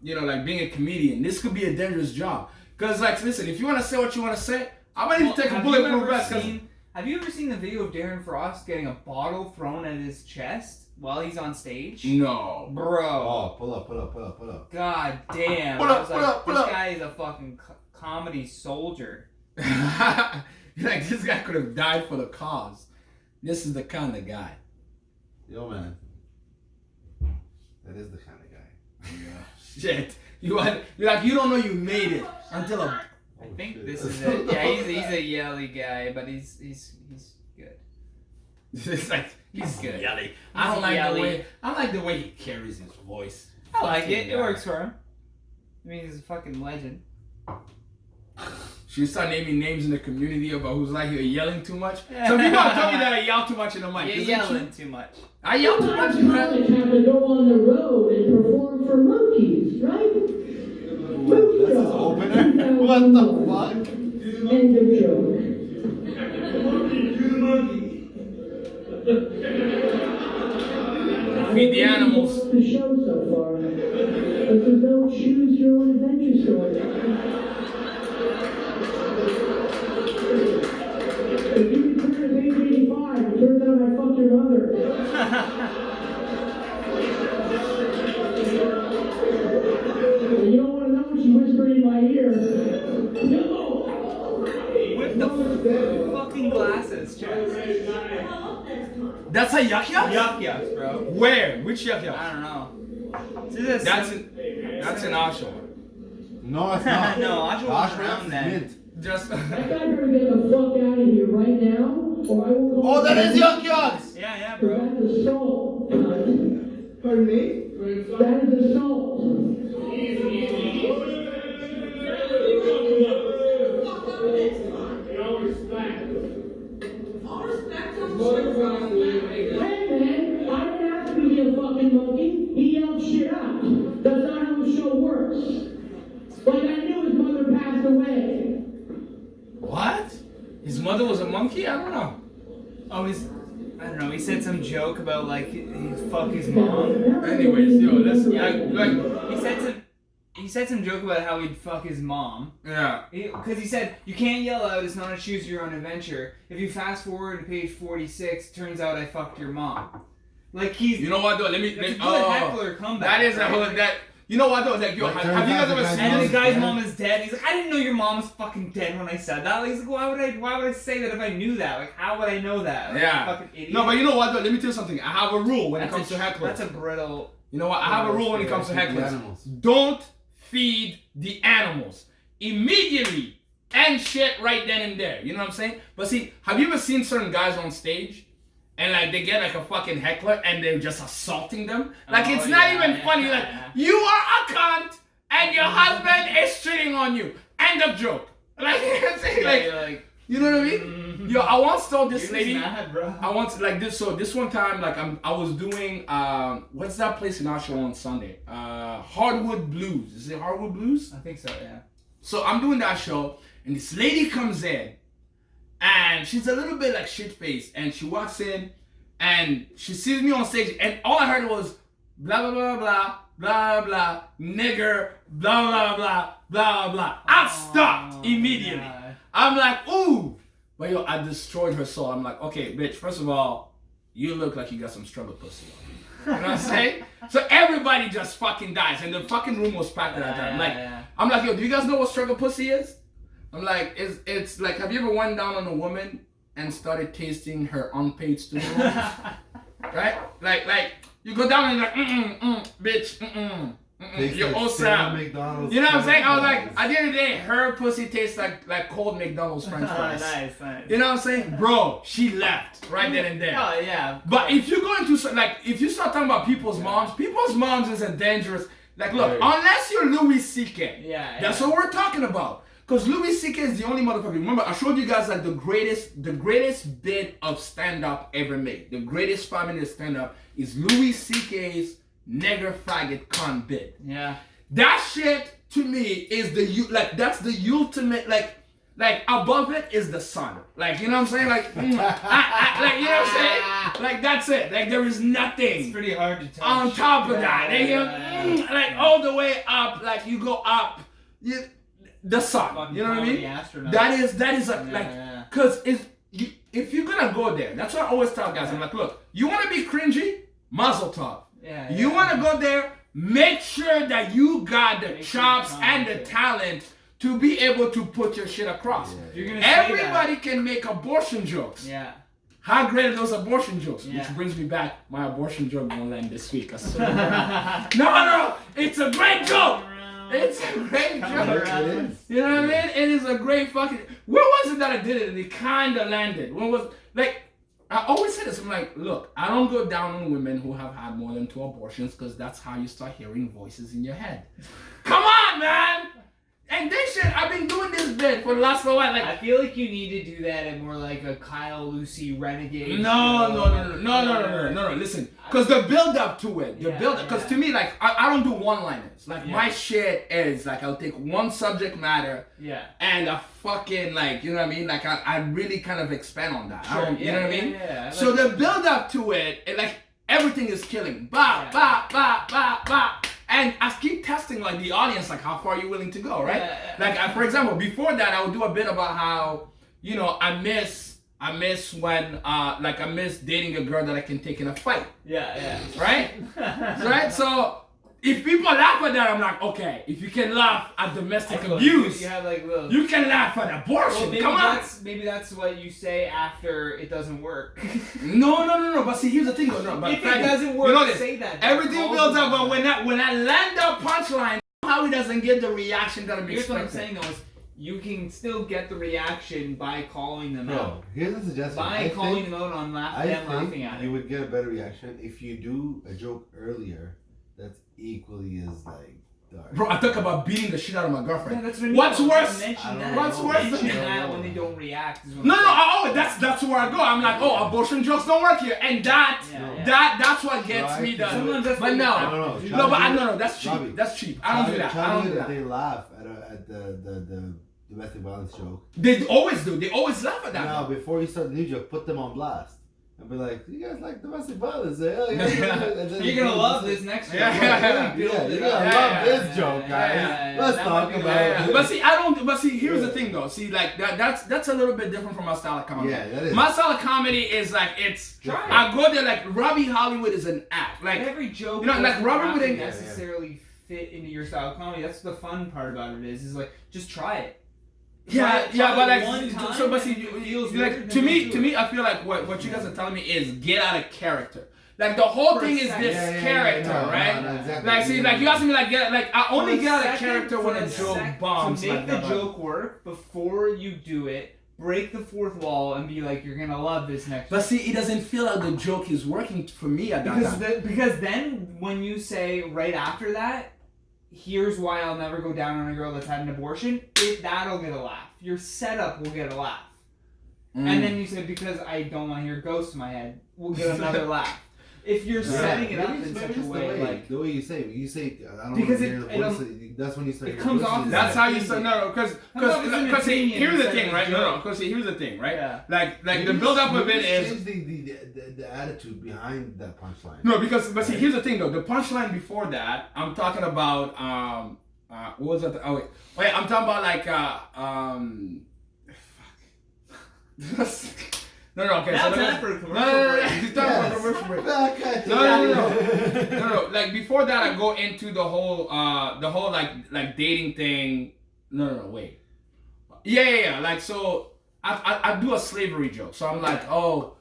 being a comedian. This could be a dangerous job. Cause listen, if you wanna say what you wanna say, I'm gonna need to take a bulletproof vest. Have you ever seen the video of Darren Frost getting a bottle thrown at his chest while he's on stage? No. Bro. Oh, pull up. God damn. This guy is a fucking comedy soldier. This guy could have died for the cause. This is the kind of guy. Yo, man. That is the kind of guy. Yeah. Shit. You don't know you made it until I think this is it. Yeah, he's a yelly guy, but he's good. It's he's good. Yelly. I don't like the way he carries his voice. I like it. It works for him. I mean, he's a fucking legend. Should you start naming names in the community about who's you're yelling too much? Some people have told me that I yell too much in the mic. You're yelling too much. I yell too much. College have to go on the road and perform for monkeys, right? This is opener? What the fuck? End of joke. Feed the animals. The show so far. This is no choose your own adventure story. If you return at age 85, it turns out I fucked your mother. You don't want to know what she whispered in my ear. No! With the fucking glasses, Chaz. That's a yuck yuck? Yuck yucks, bro. Where? Which yuck yuck? I don't know. That's an Oshawa. No, it's not. No, Oshawa's around then. Just. I better get the fuck out of here right now, or I will call. Oh, that is yuck yucks! Yeah, bro. That's assault. Pardon me? That is assault. Hey man, I didn't ask you to be a fucking monkey. He yelled shit out. That's not how the show works. Like I knew his mother passed away. mother was a monkey? I don't know. Oh, I don't know. He said some joke about like he'd fuck his mom. Anyways, yo, listen. Yeah, Like, he said some joke about how he'd fuck his mom. yeah. Because he said, you can't yell out, it's not a choose your own adventure. If you fast forward to page 46, turns out I fucked your mom. Like he's... You know what though? That's a good heckler comeback. That is a whole that. You know what though? Like, yo, have you guys ever seen? And the guy's mom is dead. He's like, I didn't know your mom was fucking dead when I said that. Like, he's like, why would I say that if I knew that? Like, how would I know that? Like, Yeah. Fucking idiot. No, but you know what though? Let me tell you something. I have a rule when it comes to hecklers. That's a brittle... You know what? I have a rule when it comes to hecklers. Animals. Don't feed the animals immediately and shit right then and there. You know what I'm saying? But see, have you ever seen certain guys on stage and like they get like a fucking heckler and they're just assaulting them? Like it's not even funny. Like you are a cunt and your husband is cheating on you. End of joke. Like, you know what I'm saying? Like, you know what I mean? Yo, I once told this lady. Mad, bro. I once like this. So this one time, like I was doing what's that place in our show on Sunday? Hardwood Blues. Is it Hardwood Blues? I think so, yeah. So I'm doing that show, and this lady comes in, and she's a little bit like shit faced, and she walks in, and she sees me on stage, and all I heard was blah blah blah blah blah blah nigger blah blah blah blah blah. I stopped immediately. God. I'm like, ooh. But yo, I destroyed her soul. I'm like, okay, bitch, first of all, you look like you got some struggle pussy on you. You know what I'm saying? So everybody just fucking dies. And the fucking room was packed at that time. I'm like, yo, do you guys know what struggle pussy is? I'm like, it's like, have you ever went down on a woman and started tasting her unpaid studio rooms? Right? Like, you go down and you're like, bitch, you're awesome. You know what I'm saying? I was like, at the end of the day, her pussy tastes like cold McDonald's French fries. Nice. You know what I'm saying? Bro, she left right then and there. Oh, yeah. But if you go into, like, if you start talking about people's moms is a dangerous, like, look, unless you're Louis C.K. That's what we're talking about. Because Louis C.K. is the only motherfucker. Remember, I showed you guys like the greatest bit of stand-up ever made. The greatest 5-minute stand-up is Louis C.K.'s nigger faggot con bit. Yeah. That shit to me is that's the ultimate like above it is the sun. Like, you know what I'm saying? Like, like, you know what I'm saying? Like, that's it. Like, there is nothing. It's pretty hard to touch. On top of that. Like, all the way up. Like, you go up. The sun. Fucking you know what I mean? Astronaut. That is like, because if you're gonna go there, that's what I always tell guys. I'm like, look, you want to be cringy? Mazel tov. You want to go there? Make sure that you got the chops and the talent to be able to put your shit across. You're gonna Everybody can make abortion jokes. Yeah. How great are those abortion jokes? Yeah. Which brings me back. My abortion joke won't land this week. I swear. No, it's a great joke. It's a great joke. You know what I mean? It is a great fucking. Where was it that I did it and it kind of landed? When was like? I always say this. I'm like, look, I don't go down on women who have had more than 2 abortions because that's how you start hearing voices in your head. Come on, man. And this shit, I've been doing this bit for the last little while. Like, I feel like you need to do that at more like a Kyle Lucy renegade. No. Listen, because the build up to it, because to me, like, I don't do one-liners. Like, my shit is like, I'll take one subject matter, and I fucking like, you know what I mean? Like, I really kind of expand on that. Sure. You know what I mean? Like so the build up to it, like, everything is killing. Ba. And I keep testing like the audience, like how far are you willing to go, right? Like for example, before that, I would do a bit about how, you know, I miss when like I miss dating a girl that I can take in a fight. Right? Right? So if people laugh at that, I'm like, okay, if you can laugh at domestic abuse, you have like little, you can laugh at abortion. Well, Come on. Maybe that's what you say after it doesn't work. No. But see, here's the thing. No, but if it doesn't work, you know say that. Everything builds up, but when I land that punchline, how he doesn't get the reaction that I'm expecting. Here's what I'm saying though is, you can still get the reaction by calling them out. Here's a suggestion. By calling them out on laughing at it. You would get a better reaction if you do a joke earlier that's equally as like dark. Bro, I talk about beating the shit out of my girlfriend. Yeah, that's what What's worse? What's worse than that when they don't react? No. That's where I go. I'm like, oh, abortion jokes don't work here, and that's what gets me done. But no, that's cheap. That's cheap. I don't do that. They laugh at the domestic violence joke. They always do. They always laugh at that. Now, before you start the new joke, put them on blast. And be like, you guys like domestic violence? Oh, yeah. And then You're gonna love this next joke. Yeah, you're gonna love this joke, guys. Let's talk about it. But see, I don't. But see, here's the thing, though. See, like that's a little bit different from my style of comedy. Yeah, that is. My style of comedy is like it's. I go there like Roby Hollywood is an act. Like every joke. You know, like Roby wouldn't necessarily fit into your style of comedy. That's the fun part about it is like just try it. Yeah, but like, time, so but see, like to me, I feel like what you guys are telling me is get out of character. Like the whole thing is this character, right? No, exactly. Like see, like you asked me like I only get out of character when a joke bombs. To make the joke work before you do it, break the fourth wall and be like, you're gonna love this next. But see, it doesn't feel like the joke is working for me at that time. Because then when you say right after that, here's why I'll never go down on a girl that's had an abortion, that'll get a laugh. Your setup will get a laugh. And then you say, because I don't want to hear ghosts in my head, we'll get another laugh. If you're setting it up in such a way, like the way you say I don't because want to hear the voice. That's when you start. It comes off. That's how you say because here's the thing, right? No, because here's the thing, right? Yeah. Like the build up of it is the attitude behind that punchline. No, but see, here's the thing though. The punchline before that, I'm talking about what was that? Oh wait, I'm talking about like fuck. No, okay. Now so time for a commercial break. No. Like before that, I go into the whole like dating thing. No, wait. Yeah. Like so, I do a slavery joke. So I'm like, So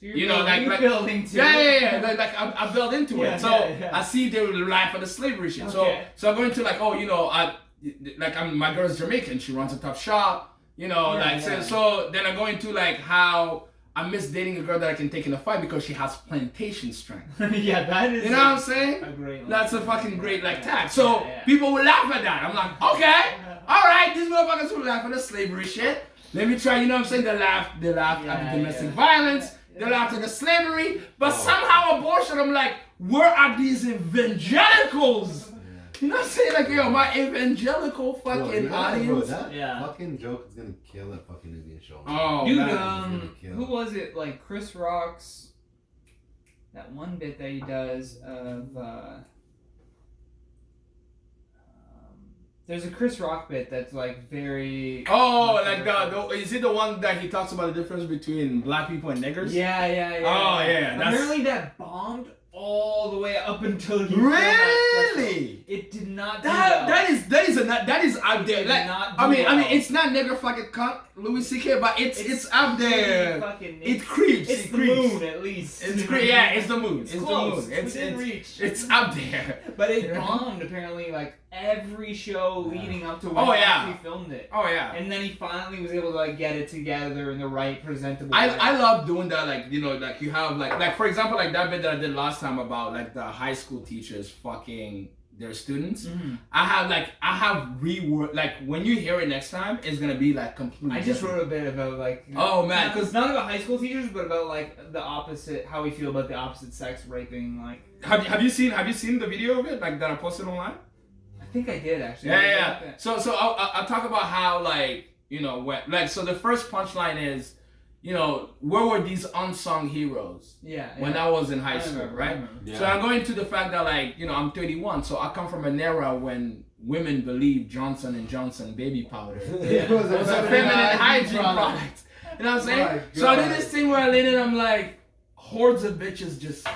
you know, like building to yeah. Like I build into it. So I see they will laugh at the slavery shit. Okay. So I go into like, oh, you know, my girl's Jamaican. She runs a tough shop. You know, so then I go into like how I miss dating a girl that I can take in a fight because she has plantation strength. Yeah, that is. You know what I'm saying? A great line. That's a fucking great like tag. So people will laugh at that. I'm like, okay, all right, these motherfuckers will laugh at the slavery shit. Let me try. You know what I'm saying? They laugh at the domestic violence. They laugh at the slavery. But somehow abortion. I'm like, where are these evangelicals? You know what I'm saying? Like, yo, my evangelical fucking audience. That fucking joke is gonna kill a fucking Indian show. Oh, dude, who was it? Like Chris Rock's that one bit that he does of there's a Chris Rock bit that's like very like the is it the one that he talks about the difference between black people and niggers? Yeah. Oh yeah, apparently that bombed all the way up until he really. It did not. That is out there. Like, I mean, it's not nigger fucking cunt Louis C.K., but it's out there. It creeps. It's the moon at least. It's it's the moon. It's close. The moon. Within reach. It's out there. But it bombed apparently like every show leading up to when he actually filmed it. Oh yeah. And then he finally was able to like get it together in the right presentable way. I love doing that. Like you know, like you have like for example, like that bit that I did last time about like the high school teachers fucking their students. Mm-hmm. I have reworked, like when you hear it next time, it's gonna be like completely I just different. wrote a bit about like oh man, because not about high school teachers, but about like the opposite, how we feel about the opposite sex raping. Like have you seen the video of it like that I posted online? I think I did actually. Yeah. So I'll talk about how like you know when like so the first punchline is, you know, where were these unsung heroes? When I was in high school, right? Yeah. So I'm going to the fact that like, you know, I'm 31, so I come from an era when women believed Johnson & Johnson baby powder it was a feminine hygiene product. You know what I'm saying? So I did this thing where I laid it, I'm like, hordes of bitches just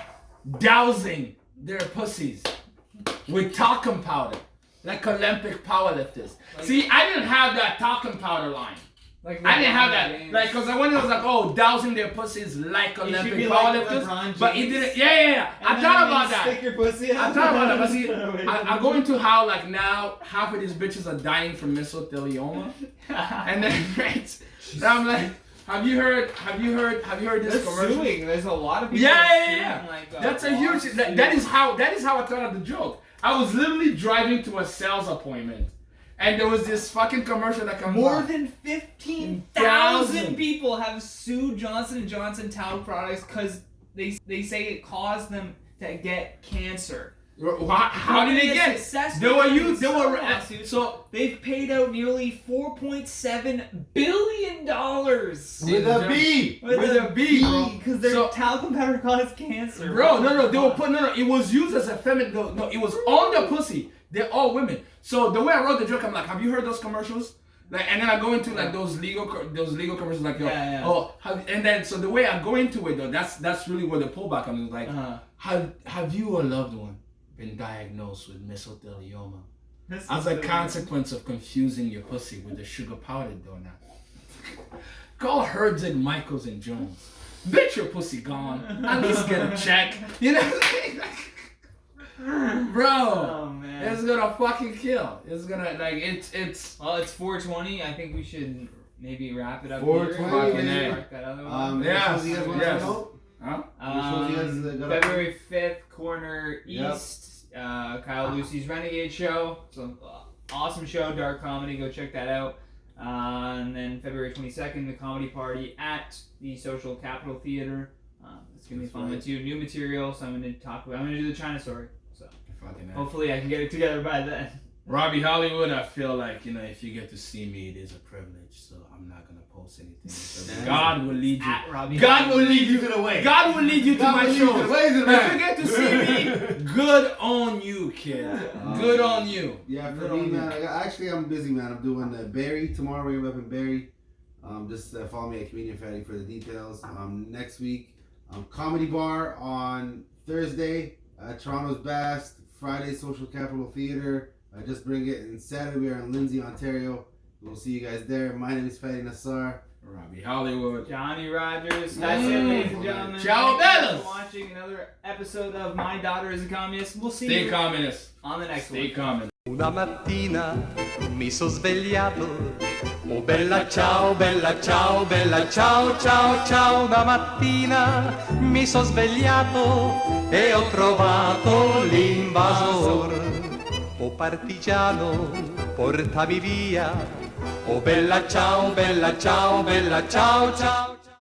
dousing their pussies with talcum powder, like Olympic powerlifters. Like, see, I didn't have that talcum powder line. Like I didn't have that, like, cause I went and was like, oh, dousing their pussies like Olympic powerlifters, like but it didn't. Yeah. I thought about that. Stick your pussy out. I thought about that, but see, I go into how like now half of these bitches are dying from mesothelioma, and then right, and I'm like, have you heard this commercial? Suing. There's a lot of people. Yeah. Like, that's a huge. That is how I thought of the joke. I was literally driving to a sales appointment. And there was this fucking commercial that comes More than 15,000 people have sued Johnson & Johnson talc products because they say it caused them to get cancer. How did they get? They were used. They were so they've paid out nearly $4.7 billion. With a B. With a B, bro. Because their talcum powder caused cancer. Bro, no, they were put. No, it was used as a feminine. No, it was on the pussy. They're all women. So the way I wrote the joke, I'm like, have you heard those commercials? Like, and then I go into like those legal commercials, like, and then so the way I go into it though, that's really where the pullback comes. Like, have you or a loved one been diagnosed with mesothelioma as a consequence of confusing your pussy with the sugar powdered donut? Call Herzig, Michaels, and Jones. Bitch, your pussy gone. At least get a check. You know what I'm saying? Bro, oh man, it's gonna fucking kill. It's gonna like it's. Well, it's 4:20. I think we should maybe wrap it up. 4:20. February 5th, Corner East. Kyle Lucy's Renegade Show. It's an awesome show, dark comedy. Go check that out. And then February 22nd, the comedy party at the Social Capital Theater. It's gonna be fun. It's new material, so I'm gonna do the China story. So hopefully I can get it together by then. Roby Hollywood, I feel like, if you get to see me, it is a privilege. So I'm not gonna post anything. God will lead you. God will lead you to the way. God will lead you to my show. If you get to see me, good on you, kid. Good on you. Yeah, for me, man. I'm busy, man. I'm doing Barry tomorrow. We're up in Barry. Just follow me at Comedian Fadi for the details. Next week. Comedy Bar on Thursday, Toronto's Best, Friday Social Capital Theater. Just bring it. And Saturday we are in Lindsay, Ontario. We'll see you guys there. My name is Fadi Nassar. Roby Hollywood. Johnny Rogers. That's it, ladies and gentlemen. Ciao, bellas. For watching another episode of My Daughter is a Communist. We'll see you. Stay communist. On the next one. Stay communist. Una mattina mi sono svegliato, oh bella ciao, bella ciao, bella ciao, ciao, ciao. Una mattina mi sono svegliato e ho trovato l'invasor. Oh partigiano, portami via, oh bella ciao, bella ciao, bella ciao, ciao.